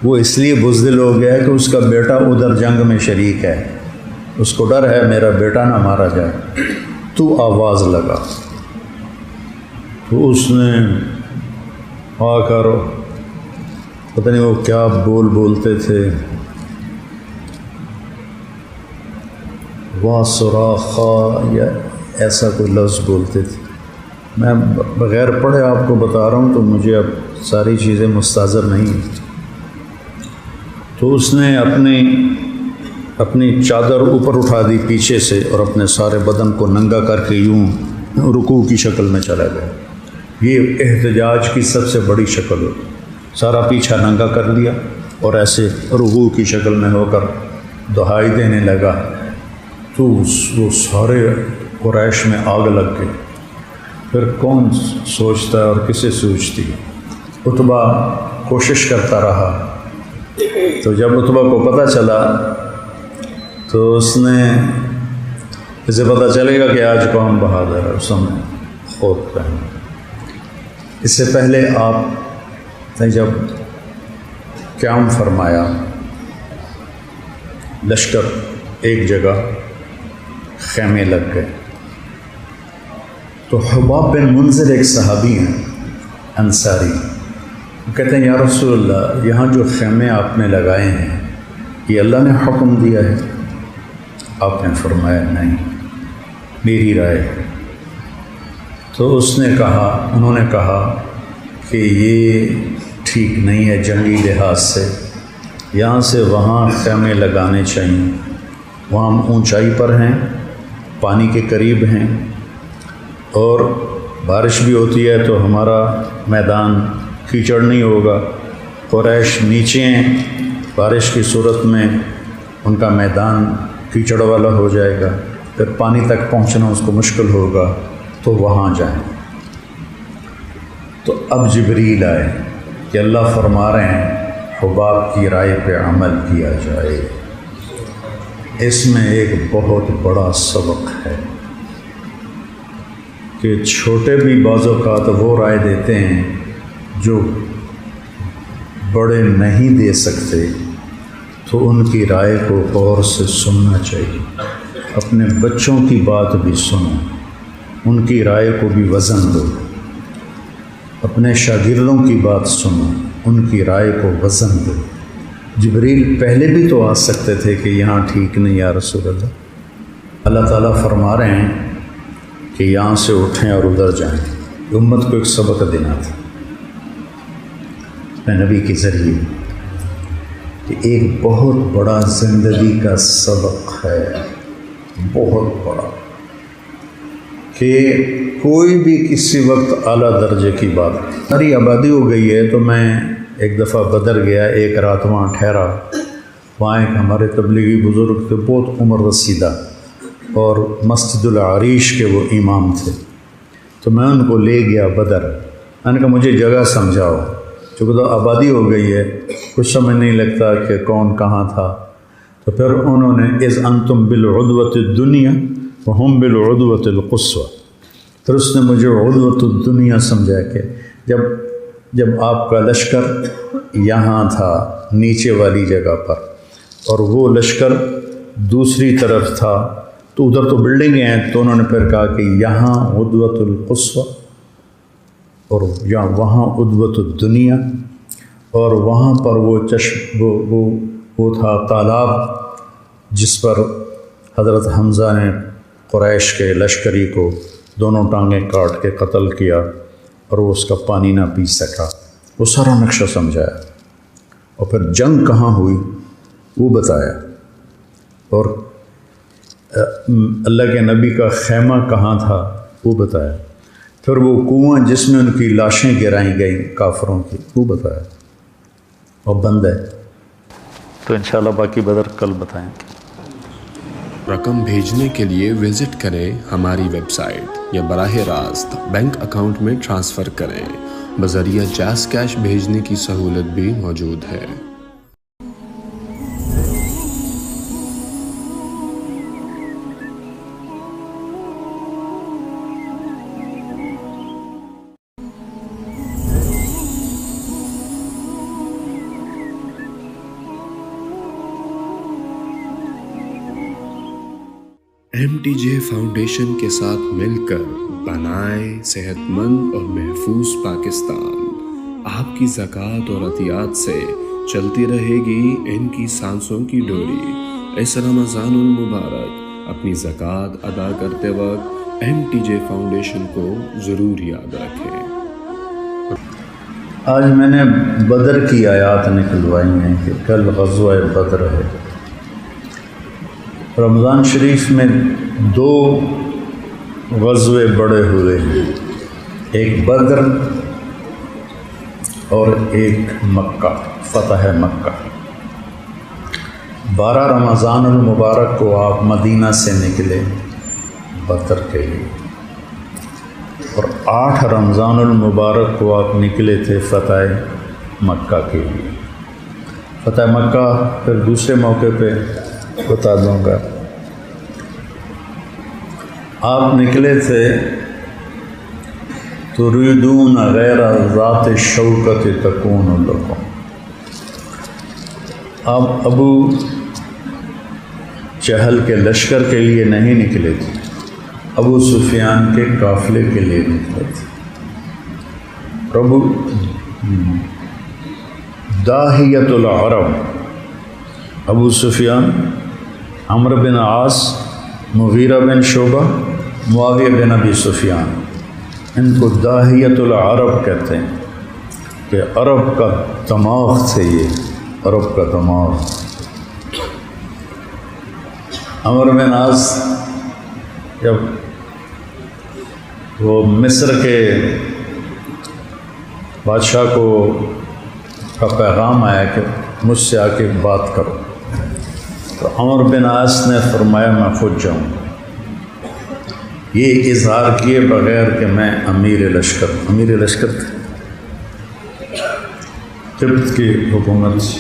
وہ اس لیے بزدل ہو گیا ہے کہ اس کا بیٹا ادھر جنگ میں شریک ہے، اس کو ڈر ہے میرا بیٹا نہ مارا جائے، تو آواز لگا۔ تو اس نے آ کر پتہ نہیں وہ کیا بولتے تھے، وا صراخا یا ایسا کوئی لفظ بولتے تھے، میں بغیر پڑھے آپ کو بتا رہا ہوں تو مجھے اب ساری چیزیں مستحضر نہیں ہیں۔ تو اس نے اپنی اپنی چادر اوپر اٹھا دی پیچھے سے اور اپنے سارے بدن کو ننگا کر کے یوں رکوع کی شکل میں چلا گیا۔ یہ احتجاج کی سب سے بڑی شکل ہوتی، سارا پیچھا ننگا کر لیا اور ایسے رکوع کی شکل میں ہو کر دہائی دینے لگا، تو وہ سارے قریش میں آگ لگ گئی۔ پھر کون سوچتا ہے اور کسے سوچتی ہے؟ عتبہ کوشش کرتا رہا، تو جب عتبہ کو پتہ چلا تو اس نے، اسے پتہ چلے گا کہ آج کون بہادر ہے، اس نے خود پہنا۔ اس سے پہلے آپ نے جب قیام فرمایا، لشکر ایک جگہ خیمے لگ گئے، تو حباب بن منذر ایک صحابی ہیں انصاری، وہ کہتے ہیں یا رسول اللہ، یہاں جو خیمے آپ نے لگائے ہیں یہ اللہ نے حکم دیا ہے؟ آپ نے فرمایا نہیں، میری رائے ہے۔ تو انہوں نے کہا کہ یہ ٹھیک نہیں ہے جنگی لحاظ سے، یہاں سے وہاں خیمے لگانے چاہیے، وہاں ہم اونچائی پر ہیں، پانی کے قریب ہیں، اور بارش بھی ہوتی ہے تو ہمارا میدان کیچڑ نہیں ہوگا، قریش نیچے ہیں، بارش کی صورت میں ان کا میدان کیچڑ والا ہو جائے گا، پھر پانی تک پہنچنا اس کو مشکل ہوگا، تو وہاں جائیں۔ تو اب جبریل آئے کہ اللہ فرما رہے ہیں حباب کی رائے پہ عمل کیا جائے۔ اس میں ایک بہت بڑا سبق ہے کہ چھوٹے بھی بعض اوقات وہ رائے دیتے ہیں جو بڑے نہیں دے سکتے، تو ان کی رائے کو غور سے سننا چاہیے۔ اپنے بچوں کی بات بھی سنو، ان کی رائے کو بھی وزن دو۔ اپنے شاگردوں کی بات سنو، ان کی رائے کو وزن دو۔ جبریل پہلے بھی تو آ سکتے تھے کہ یہاں ٹھیک نہیں یا رسول اللہ۔ اللہ تعالیٰ فرما رہے ہیں کہ یہاں سے اٹھیں اور ادھر جائیں۔ امت کو ایک سبق دینا تھا میں نبی کے ذریعے، کہ ایک بہت بڑا زندگی کا سبق ہے، بہت بڑا، کہ کوئی بھی کسی وقت اعلیٰ درجے کی بات، ساری آبادی ہو گئی ہے۔ تو میں ایک دفعہ بدر گیا، ایک رات وہاں ٹھہرا، وہاں ایک ہمارے تبلیغی بزرگ تھے، بہت عمر رسیدہ، اور مسجد العریش کے وہ امام تھے۔ تو میں ان کو لے گیا بدر، میں نے کہا مجھے جگہ سمجھاؤ، چونکہ تو آبادی ہو گئی ہے، کچھ سمجھ نہیں لگتا کہ کون کہاں تھا۔ تو پھر انہوں نے اذ انتم بالعدوۃ الدنیا وہم بالعدوۃ القصویٰ، پھر اس نے مجھے عدوۃ الدنیا سمجھا کہ جب آپ کا لشکر یہاں تھا نیچے والی جگہ پر، اور وہ لشکر دوسری طرف تھا، تو ادھر تو بلڈنگیں ہیں، تو انہوں نے پھر کہا کہ یہاں عدوۃ القصویٰ اور یا وہاں عدوۃ الدنیا، اور وہاں پر وہ تھا تالاب جس پر حضرت حمزہ نے قریش کے لشکری کو دونوں ٹانگیں کاٹ کے قتل کیا، اور وہ اس کا پانی نہ پی سکا، وہ سارا نقشہ سمجھایا، اور پھر جنگ کہاں ہوئی وہ بتایا، اور اللہ کے نبی کا خیمہ کہاں تھا وہ بتایا، پھر وہ کنواں جس میں ان کی لاشیں گرائیں گئیں کافروں کی وہ بتایا، اور بند ہے۔ تو انشاءاللہ باقی بدر کل بتائیں۔ رقم بھیجنے کے لیے وزٹ کریں ہماری ویب سائٹ یا براہ راست بینک اکاؤنٹ میں ٹرانسفر کریں۔ بذریعہ جاز کیش بھیجنے کی سہولت بھی موجود ہے۔ MTJ فاؤنڈیشن کے ساتھ مل کر بنائیں صحت مند اور محفوظ پاکستان۔ آپ کی زکوٰۃ اور عطیات سے چلتی رہے گی ان کی سانسوں کی ڈوری۔ اس رمضان المبارک اپنی زکوٰۃ ادا کرتے وقت MTJ فاؤنڈیشن کو ضرور یاد رکھیں۔ آج میں نے بدر کی آیات نکلوائی ہیں کہ کل غزوہ بدر ہے، رمضان شریف میں 2 غزوے بڑے ہوئے ہیں، ایک بدر اور ایک مکہ، فتح مکہ۔ 12 رمضان المبارک کو آپ مدینہ سے نکلے بدر کے لیے، اور 8 رمضان المبارک کو آپ نکلے تھے فتح مکہ کے لیے۔ فتح مکہ پھر دوسرے موقع پہ بتا دوں گا۔ آپ نکلے تھے تریدون غیر ذات شوکت تکون لکم، آپ ابو جہل کے لشکر کے لیے نہیں نکلے تھے، ابو سفیان کے قافلے کے لیے نکلے تھے۔ ابو داہیت العرب، ابو سفیان، عمرو بن عاص، مغیرہ بن شعبہ، معاویہ بن ابی سفیان، ان کو داہیت العرب کہتے ہیں کہ عرب کا دماغ تھے، یہ عرب کا دماغ۔ عمرو بن عاص جب وہ مصر کے بادشاہ کو کا پیغام آیا کہ مجھ سے آ کے بات کرو، تو عمرو بن عاص نے فرمایا میں خود جاؤں، یہ اظہار کیے بغیر کہ میں امیر لشکر تھے، قبط کی حکومت سے۔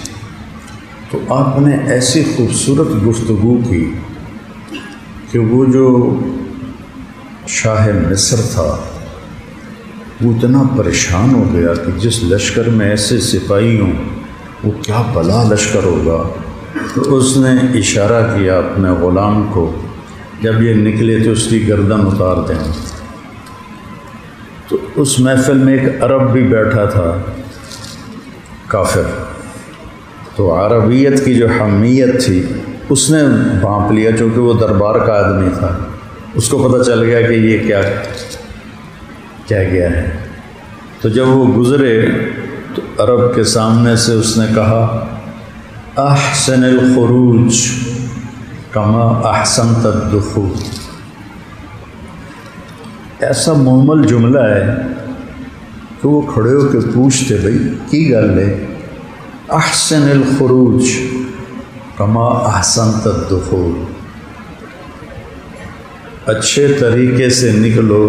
تو آپ نے ایسی خوبصورت گفتگو کی کہ وہ جو شاہ مصر تھا وہ اتنا پریشان ہو گیا کہ جس لشکر میں ایسے سپاہی ہوں وہ کیا بلا لشکر ہوگا۔ تو اس نے اشارہ کیا اپنے غلام کو، جب یہ نکلے تو اس کی گردن اتار دیں۔ تو اس محفل میں ایک عرب بھی بیٹھا تھا، کافر، تو عربیت کی جو حمیت تھی اس نے بھانپ لیا، چونکہ وہ دربار کا آدمی تھا، اس کو پتہ چل گیا کہ یہ کیا گیا ہے۔ تو جب وہ گزرے تو عرب کے سامنے سے اس نے کہا احسن الخروج کما احسنت الدخول، ایسا مہمل جملہ ہے کہ وہ کھڑے ہو کے پوچھتے بھائی کی گل ہے، احسن الخروج کما احسنت الدخول، اچھے طریقے سے نکلو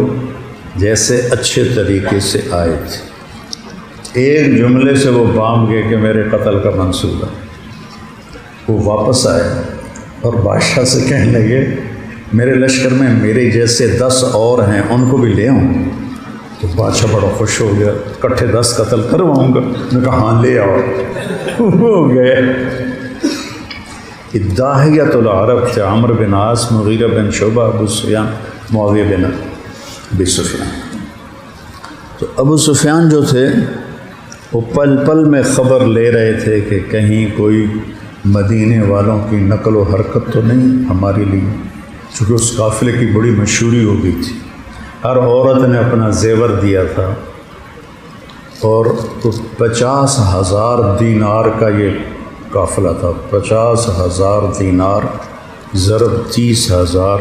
جیسے اچھے طریقے سے آئے تھے۔ ایک جملے سے وہ بام گئے کہ میرے قتل کا منصوبہ۔ وہ واپس آئے اور بادشاہ سے کہنے لگے میرے لشکر میں میرے جیسے 10 اور ہیں، ان کو بھی لے آؤں۔ تو بادشاہ بڑا خوش ہو گیا، اکٹھے 10 قتل کرواؤں گا۔ میں نے کہا ہاں لے آؤ۔ ہو گئے۔ داہیت العرب تھے عمرو بن عاص، مغیرہ بن شعبہ، ابو سفیان، معاویہ بن ابی سفیان۔ تو ابو سفیان جو تھے وہ پل پل میں خبر لے رہے تھے کہ کہیں کوئی مدینے والوں کی نقل و حرکت تو نہیں ہمارے لیے، چونکہ اس قافلے کی بڑی مشہوری ہو گئی تھی، ہر عورت نے اپنا زیور دیا تھا، اور 50,000 دینار کا یہ قافلہ تھا۔ 50,000 دینار ضرب 30,000،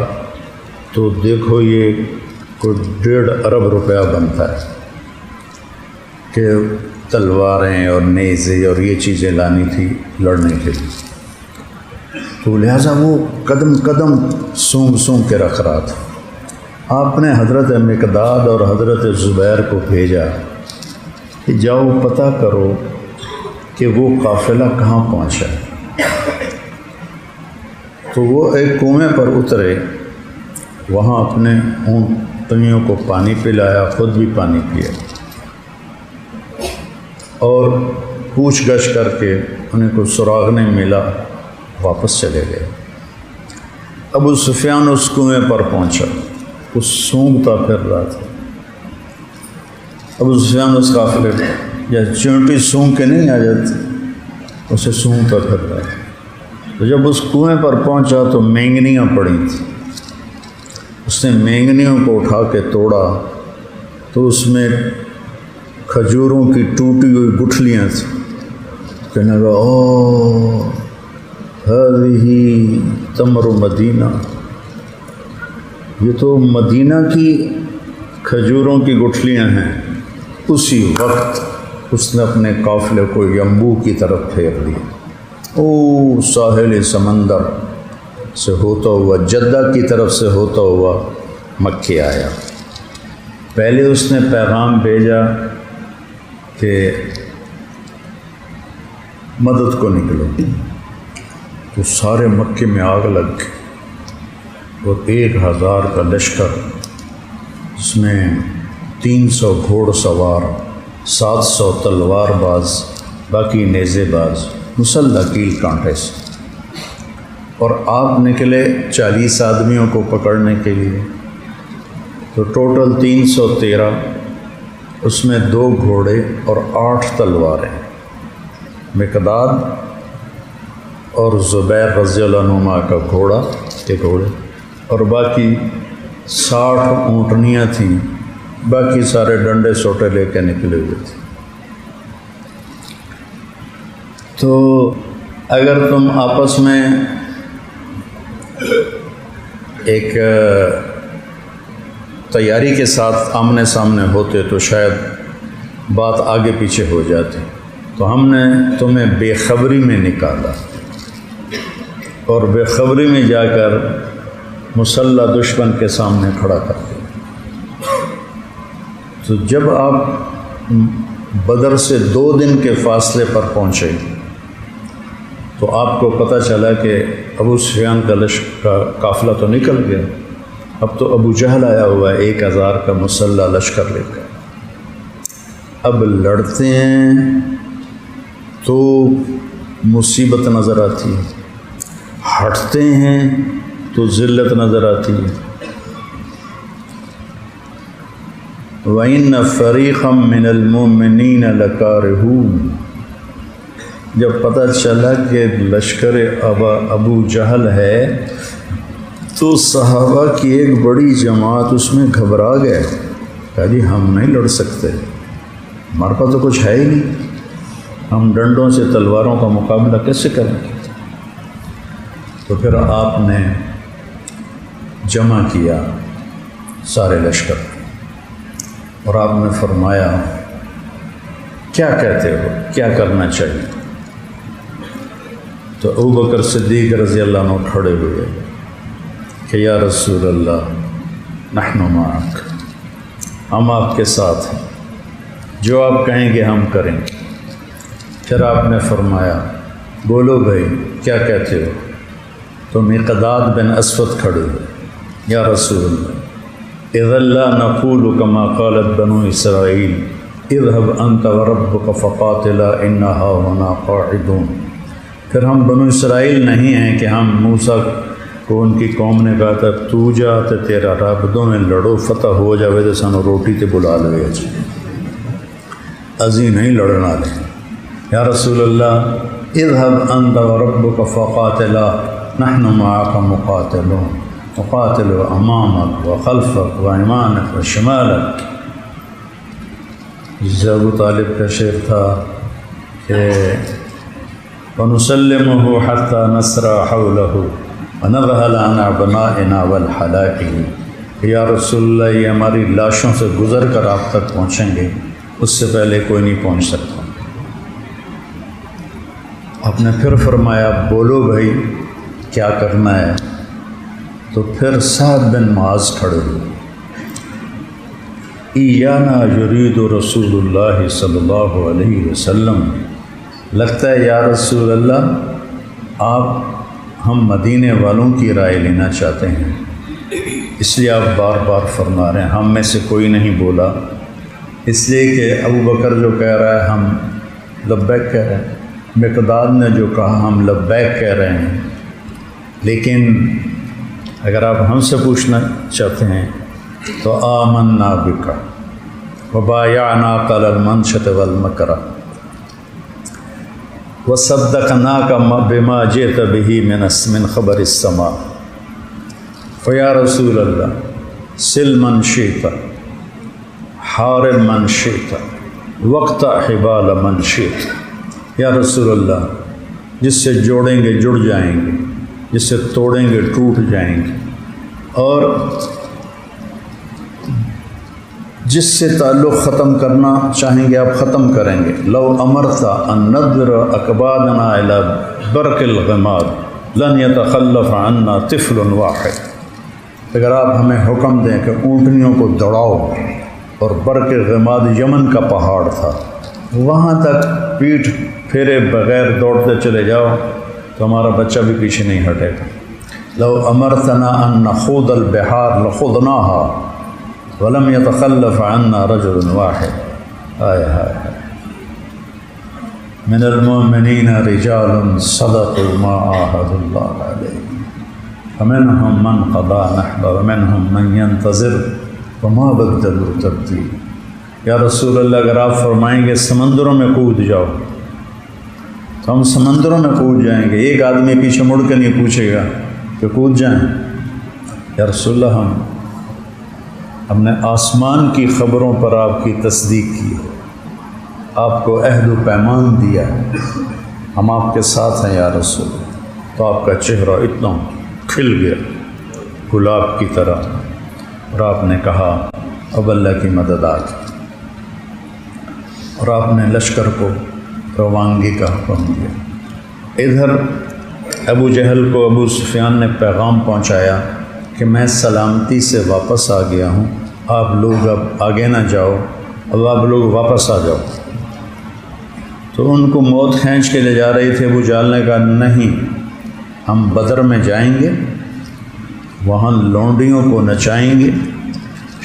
تو دیکھو یہ کوئی 1.5 ارب روپیہ بنتا ہے کہ تلواریں اور نیزے اور یہ چیزیں لانی تھی لڑنے کے لیے۔ تو لہٰذا وہ قدم قدم سونگ کے رکھ رہا تھا۔ آپ نے حضرت مقداد اور حضرت زبیر کو بھیجا کہ جاؤ پتہ کرو کہ وہ قافلہ کہاں پہنچا۔ تو وہ ایک کنویں پر اترے، وہاں اپنے اونٹنیوں کو پانی پلایا، خود بھی پانی پیا، اور پوچھ گچھ کر کے انہیں کوئی سراغ نہیں ملا، واپس چلے گئے۔ ابو سفیان اس کنویں پر پہنچا، وہ سونگتا پھر رہا تھا۔ ابو سفیان اس قافلے میں یا چونٹی سونگ کے نہیں آ جاتی، اسے سونگتا پھر رہا تھا۔ تو جب اس کنویں پر پہنچا تو مینگنیاں پڑی تھیں، اس نے مینگنیوں کو اٹھا کے توڑا تو اس میں کھجوروں کی ٹوٹی ہوئی گٹھلیاں تھیں۔ کہنے لگا او هذه تمر مدینہ، یہ تو مدینہ کی کھجوروں کی گٹھلیاں ہیں۔ اسی وقت اس نے اپنے قافلے کو ینبوع کی طرف پھیر دیا، او ساحل سمندر سے ہوتا ہوا، جدہ کی طرف سے ہوتا ہوا مکے آیا۔ پہلے اس نے پیغام بھیجا کہ مدد کو نکلو، تو سارے مکے میں آگ لگ گئی، اور 1000 کا لشکر، جس میں 300 گھوڑ سوار، 700 تلوار باز، باقی نیزے باز، مسلح کیل کانٹے سے، اور آپ نکلے 40 آدمیوں کو پکڑنے کے لیے، تو ٹوٹل 313، اس میں 2 گھوڑے اور 8 تلواریں، مقداد اور زبیر رضی اللہ عنہما کا گھوڑا کے گھوڑے، اور باقی 60 اونٹنیاں تھیں، باقی سارے ڈنڈے سوٹے لے کے نکلے ہوئے تھے۔ تو اگر تم آپس میں ایک تیاری کے ساتھ آمنے سامنے ہوتے تو شاید بات آگے پیچھے ہو جاتی، تو ہم نے تمہیں بے خبری میں نکالا، اور بے خبری میں جا کر مسلح دشمن کے سامنے کھڑا کر دیا۔ تو جب آپ بدر سے 2 دن کے فاصلے پر پہنچے تو آپ کو پتہ چلا کہ ابو سفیان کا لشکر کا قافلہ تو نکل گیا، اب تو ابو جہل آیا ہوا ہے 1000 کا مسلح لشکر لے کر۔ اب لڑتے ہیں تو مصیبت نظر آتی ہے، ہٹتے ہیں تو ذلت نظر آتی ہے۔ وَإِنَّ فَرِيقًا مِّنَ الْمُؤْمِنِينَ لَكَارِهُونَ، جب پتہ چلا کہ لشکر ابو جہل ہے تو صحابہ کی ایک بڑی جماعت اس میں گھبرا گئے، کہا جی ہم نہیں لڑ سکتے، ہمارے پاس تو کچھ ہے ہی نہیں، ہم ڈنڈوں سے تلواروں کا مقابلہ کیسے کریں گے؟ تو پھر آپ نے جمع کیا سارے لشکر، اور آپ نے فرمایا کیا کہتے ہو، کیا کرنا چاہیے؟ تو ابوبکر صدیق رضی اللہ عنہ کھڑے ہوئے کہ یا رسول اللہ نحن معک، ہم آپ کے ساتھ ہیں، جو آپ کہیں گے ہم کریں گے۔ پھر آپ نے فرمایا بولو بھائی کیا کہتے ہو؟ تو مقداد بن اسود کھڑے ہوئے، یا رسول اللہ اذا لا نقول كما قالت بنو اسرائیل اذهب انت وربك فقاتلا انا هاهنا قاعدون۔ پھر ہم بنو اسرائیل نہیں ہیں کہ ہم موسیٰ کو ان کی قوم نے کہا تھا تو جا تے تیرا رب دونوں لڑو فتح ہو جاوے تو سانو روٹی تے بلا لے، ازی نہیں لڑنا لیں۔ یا رسول اللہ اذهب انت وربك فقاتلا نحن معك مقاتلون، مقاتل امامك وخلفك وایمانك وشمالك۔ جسے ابو طالب کا شعر تھا کہ وَنُسَلِّمُهُ حَتَّى نَسْرَى حَوْلَهُ وَنَذْهَلَ عَنْ أَبْنَائِنَا وَالْحَلَائِهِ، یا رسول اللہ یہ ہماری لاشوں سے گزر کر آپ تک پہنچیں گے، اس سے پہلے کوئی نہیں پہنچ سکتا۔ آپ نے پھر فرمایا بولو بھائی کیا کرنا ہے؟ تو پھر سعد بن معاذ کھڑے ہوئے، ایانا یرید رسول اللہ صلی اللہ علیہ وسلم، لگتا ہے یا رسول اللہ آپ ہم مدینے والوں کی رائے لینا چاہتے ہیں، اس لیے آپ بار بار فرما رہے ہیں۔ ہم میں سے کوئی نہیں بولا، اس لیے کہ ابو بکر جو کہہ رہا ہے ہم لبیک کہہ رہے ہیں، مقداد نے جو کہا ہم لبیک کہہ رہے ہیں، لیکن اگر آپ ہم سے پوچھنا چاہتے ہیں تو آمنا بک وبایعناک علی المنشط والمکرہ وصدقناک بما جئت به من خبر السماء، فیا رسول اللہ سل من شئت حارب من شئت واقطع حبال من شئت۔ یا رسول اللہ جس سے جوڑیں گے جڑ جائیں گے، جس سے توڑیں گے ٹوٹ جائیں گے، اور جس سے تعلق ختم کرنا چاہیں گے آپ ختم کریں گے۔ لو امرت ان نذر اکبادنا الی برق الغماد لن یتخلف عنا طفل واحد، اگر آپ ہمیں حکم دیں کہ اونٹنیوں کو دوڑاؤ، اور برق غماد یمن کا پہاڑ تھا، وہاں تک پیٹھ پھیرے بغیر دوڑتے چلے جاؤ تو ہمارا بچہ بھی پیچھے نہیں ہٹے گا۔ لو امرتنا ان نخوض البحار لخوضناها ولم يتخلف عنا رجل واحد۔ آئے ہائے، من المؤمنین رجال صدقوا ما عاهدوا الله علیہ فمنهم من قضى نحبه ومنهم من ينتظر وما بدلوا تبدیلا۔ یا رسول اللہ، اگر آپ فرمائیں گے سمندروں میں کود جاؤ تو ہم سمندروں میں کود جائیں گے، ایک آدمی پیچھے مڑ کے نہیں پوچھے گا کہ کود جائیں۔ یا رسول اللہ، ہم نے آسمان کی خبروں پر آپ کی تصدیق کی ہے، آپ کو عہد و پیمان دیا ہے، ہم آپ کے ساتھ ہیں یا رسول اللہ۔ تو آپ کا چہرہ اتنا کھل گیا گلاب کی طرح، اور آپ نے کہا اب اللہ کی مدد آ گئی، اور آپ نے لشکر کو روانگی کا حکم دیا۔ ادھر ابو جہل کو ابو سفیان نے پیغام پہنچایا کہ میں سلامتی سے واپس آ گیا ہوں، آپ لوگ اب آگے نہ جاؤ، اب آپ لوگ واپس آ جاؤ۔ تو ان کو موت کھینچ کے لے جا رہی تھی۔ ابو جہل نے کہا نہیں، ہم بدر میں جائیں گے، وہاں لونڈیوں کو نچائیں گے،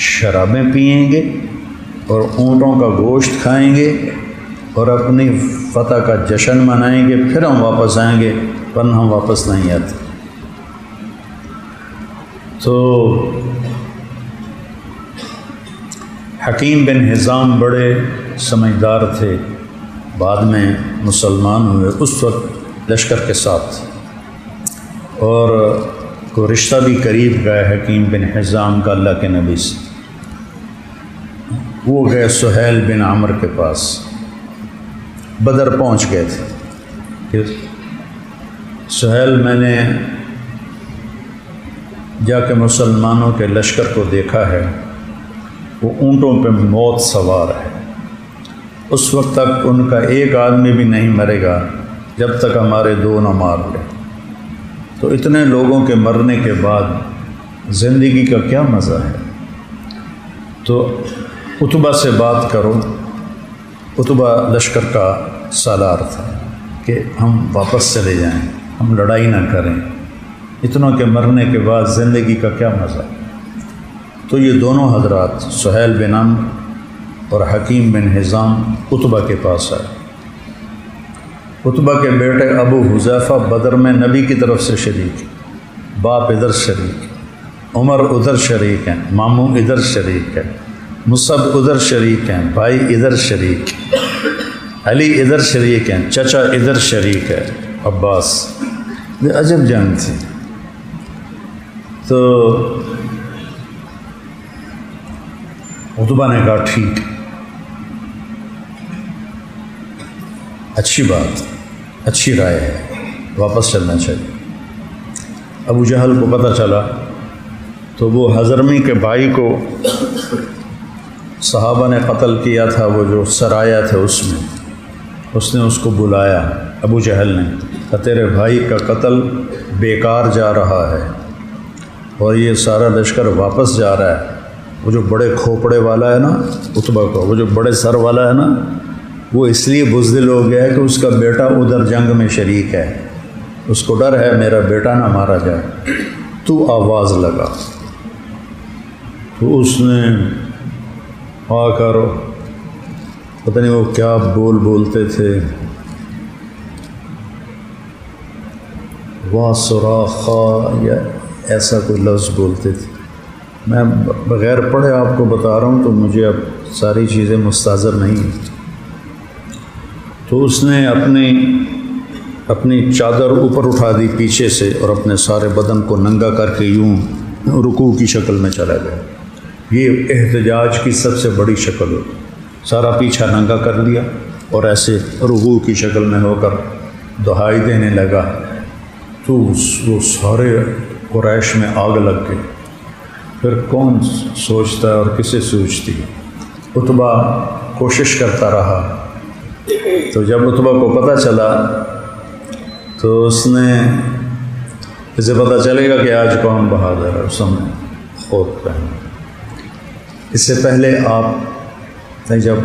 شرابیں پئیں گے، اور اونٹوں کا گوشت کھائیں گے، اور اپنی فتح کا جشن منائیں گے، پھر ہم واپس آئیں گے، ورنہ ہم واپس نہیں آتے۔ تو حکیم بن حزام بڑے سمجھدار تھے، بعد میں مسلمان ہوئے، اس وقت لشکر کے ساتھ، اور کو رشتہ بھی قریب گئے حکیم بن حزام کا اللہ کے نبی سے۔ وہ گئے سہیل بن عمر کے پاس، بدر پہنچ گئے تھے کہ سہیل، میں نے جا کے مسلمانوں کے لشکر کو دیکھا ہے، وہ اونٹوں پہ موت سوار ہے، اس وقت تک ان کا ایک آدمی بھی نہیں مرے گا جب تک ہمارے دو نہ مار لے۔ تو اتنے لوگوں کے مرنے کے بعد زندگی کا کیا مزہ ہے؟ تو عتبہ سے بات کرو۔ عتبہ لشکر کا سالار تھا کہ ہم واپس چلے جائیں، ہم لڑائی نہ کریں، اتنوں کے مرنے کے بعد زندگی کا کیا مزہ۔ تو یہ دونوں حضرات سہیل بن عمرو اور حکیم بن حزام عتبہ کے پاس آئے۔ عتبہ کے بیٹے ابو حذیفہ بدر میں نبی کی طرف سے شریک، باپ ادھر شریک، عمر ادھر شریک ہیں، ماموں ادھر شریک ہے، مصعب ادھر شریک ہیں، بھائی ادھر شریک، علی ادھر شریک ہیں، چچا ادھر شریک ہے عباس۔ یہ عجب جنگ تھی۔ تو عتبہ نے کہا ٹھیک، اچھی بات، اچھی رائے ہے، واپس چلنا چاہیے۔ ابو جہل کو پتہ چلا تو وہ حضرمی کے بھائی کو صحابہ نے قتل کیا تھا، وہ جو سرایا تھے اس نے اس کو بلایا، ابو جہل نے کہ تیرے بھائی کا قتل بیکار جا رہا ہے، اور یہ سارا لشکر واپس جا رہا ہے۔ وہ جو بڑے کھوپڑے والا ہے نا عتبہ کو، وہ جو بڑے سر والا ہے نا، وہ اس لیے بزدل ہو گیا ہے کہ اس کا بیٹا ادھر جنگ میں شریک ہے، اس کو ڈر ہے میرا بیٹا نہ مارا جائے، تو آواز لگا۔ تو اس نے آ کر پتہ نہیں وہ کیا بولتے تھے، وا صراخا یا ایسا کوئی لفظ بولتے تھے، میں بغیر پڑھے آپ کو بتا رہا ہوں تو مجھے اب ساری چیزیں مستحضر نہیں ہیں۔ تو اس نے اپنی چادر اوپر اٹھا دی پیچھے سے، اور اپنے سارے بدن کو ننگا کر کے یوں رکوع کی شکل میں چلا گیا۔ یہ احتجاج کی سب سے بڑی شکل ہو، سارا پیچھا ننگا کر لیا اور ایسے رکوع کی شکل میں ہو کر دہائی دینے لگا تو وہ سارے قریش میں آگ لگ گئی۔ پھر کون سوچتا ہے اور کسے سوچتی؟ عتبہ کوشش کرتا رہا، تو جب عتبہ کو پتہ چلا تو اس نے اسے پتہ چلے گا کہ آج کون بہادر ہے، اس نے خود پہنا۔ اس سے پہلے آپ نے جب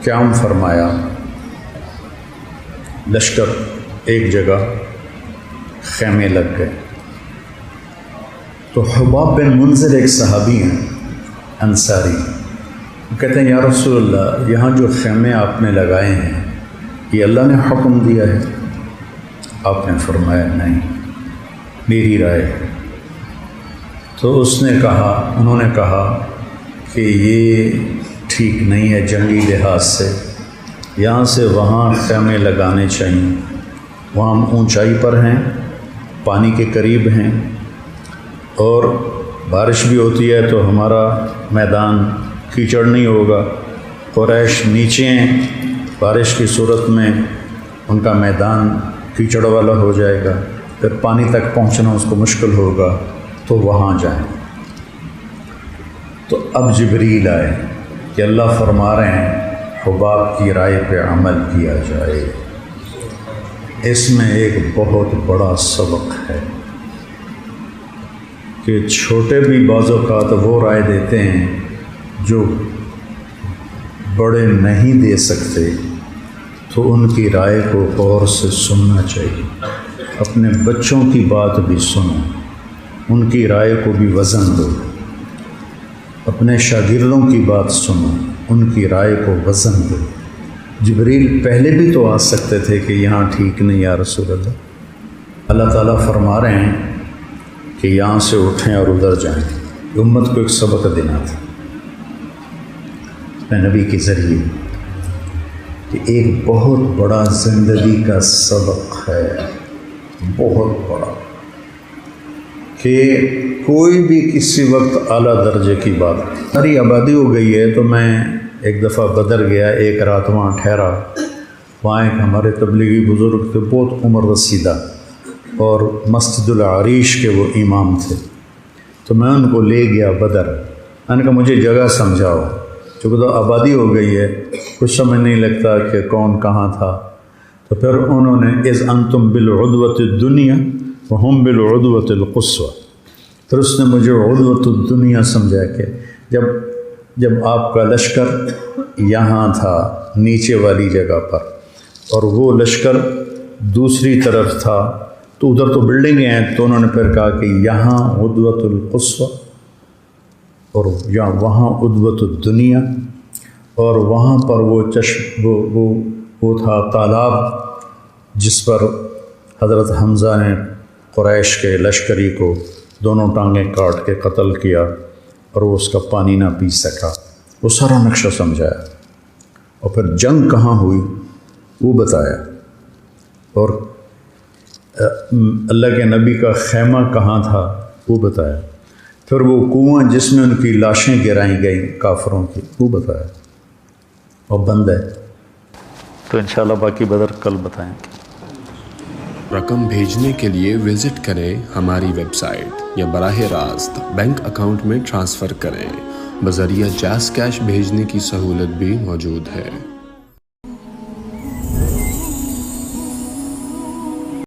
قیام فرمایا، لشکر ایک جگہ خیمے لگ گئے، تو حباب بن منذر ایک صحابی ہیں انصاری، وہ کہتے ہیں یا رسول اللہ، یہاں جو خیمے آپ نے لگائے ہیں یہ اللہ نے حکم دیا ہے؟ آپ نے فرمایا نہیں، میری رائے ہے۔ تو انہوں نے کہا کہ یہ ٹھیک نہیں ہے جنگی لحاظ سے، یہاں سے وہاں خیمے لگانے چاہیے، وہاں ہم اونچائی پر ہیں، پانی کے قریب ہیں، اور بارش بھی ہوتی ہے تو ہمارا میدان کیچڑ نہیں ہوگا، قریش نیچے ہیں، بارش کی صورت میں ان کا میدان کیچڑ والا ہو جائے گا، پھر پانی تک پہنچنا اس کو مشکل ہوگا، تو وہاں جائیں۔ تو اب جبریل آئے کہ اللہ فرما رہے ہیں حباب کی رائے پہ عمل کیا جائے۔ اس میں ایک بہت بڑا سبق ہے کہ چھوٹے بھی بعض اوقات وہ رائے دیتے ہیں جو بڑے نہیں دے سکتے، تو ان کی رائے کو غور سے سننا چاہیے۔ اپنے بچوں کی بات بھی سنو، ان کی رائے کو بھی وزن دو، اپنے شاگردوں کی بات سنو، ان کی رائے کو وزن دو۔ جبریل پہلے بھی تو آ سکتے تھے کہ یہاں ٹھیک نہیں یا رسول اللہ، اللہ تعالیٰ فرما رہے ہیں کہ یہاں سے اٹھیں اور ادھر جائیں۔ امت کو ایک سبق دینا تھا اپنے نبی کے ذریعے، کہ ایک بہت بڑا زندگی کا سبق ہے، بہت بڑا، کہ کوئی بھی کسی وقت اعلیٰ درجے کی بات، ساری آبادی ہو گئی ہے۔ تو میں ایک دفعہ بدر گیا، ایک رات وہاں ٹھہرا، وہاں ایک ہمارے تبلیغی بزرگ تھے، بہت عمر رسیدہ، اور مسجد العریش کے وہ امام تھے۔ تو میں ان کو لے گیا بدر، میں نے کہا مجھے جگہ سمجھاؤ، چونکہ تو آبادی ہو گئی ہے، کچھ سمجھ نہیں لگتا کہ کون کہاں تھا۔ تو پھر انہوں نے اذ انتم بالعدوۃ الدنیا وہم بالعدوۃ القصویٰ، پھر اس نے مجھے عدوۃ الدنیا سمجھا کہ جب آپ کا لشکر یہاں تھا نیچے والی جگہ پر، اور وہ لشکر دوسری طرف تھا، تو ادھر تو بلڈنگیں ہیں، تو انہوں نے پھر کہا کہ یہاں عدوۃ القصویٰ اور وہاں عدوۃ الدنیا، اور وہاں پر وہ تھا تالاب جس پر حضرت حمزہ نے قریش کے لشکری کو دونوں ٹانگیں کاٹ کے قتل کیا، اور وہ اس کا پانی نہ پی سکا، وہ سارا نقشہ سمجھایا، اور پھر جنگ کہاں ہوئی وہ بتایا، اور اللہ کے نبی کا خیمہ کہاں تھا وہ بتایا، پھر وہ کنواں جس میں ان کی لاشیں گرائیں گئیں کافروں کی وہ بتایا، اور بند ہے۔ تو انشاءاللہ باقی بدر کل بتائیں۔ رقم بھیجنے کے لیے وزٹ کریں ہماری ویب سائٹ یا براہ راست بینک اکاؤنٹ میں ٹرانسفر کریں، بذریعہ جاز کیش بھیجنے کی سہولت بھی موجود ہے۔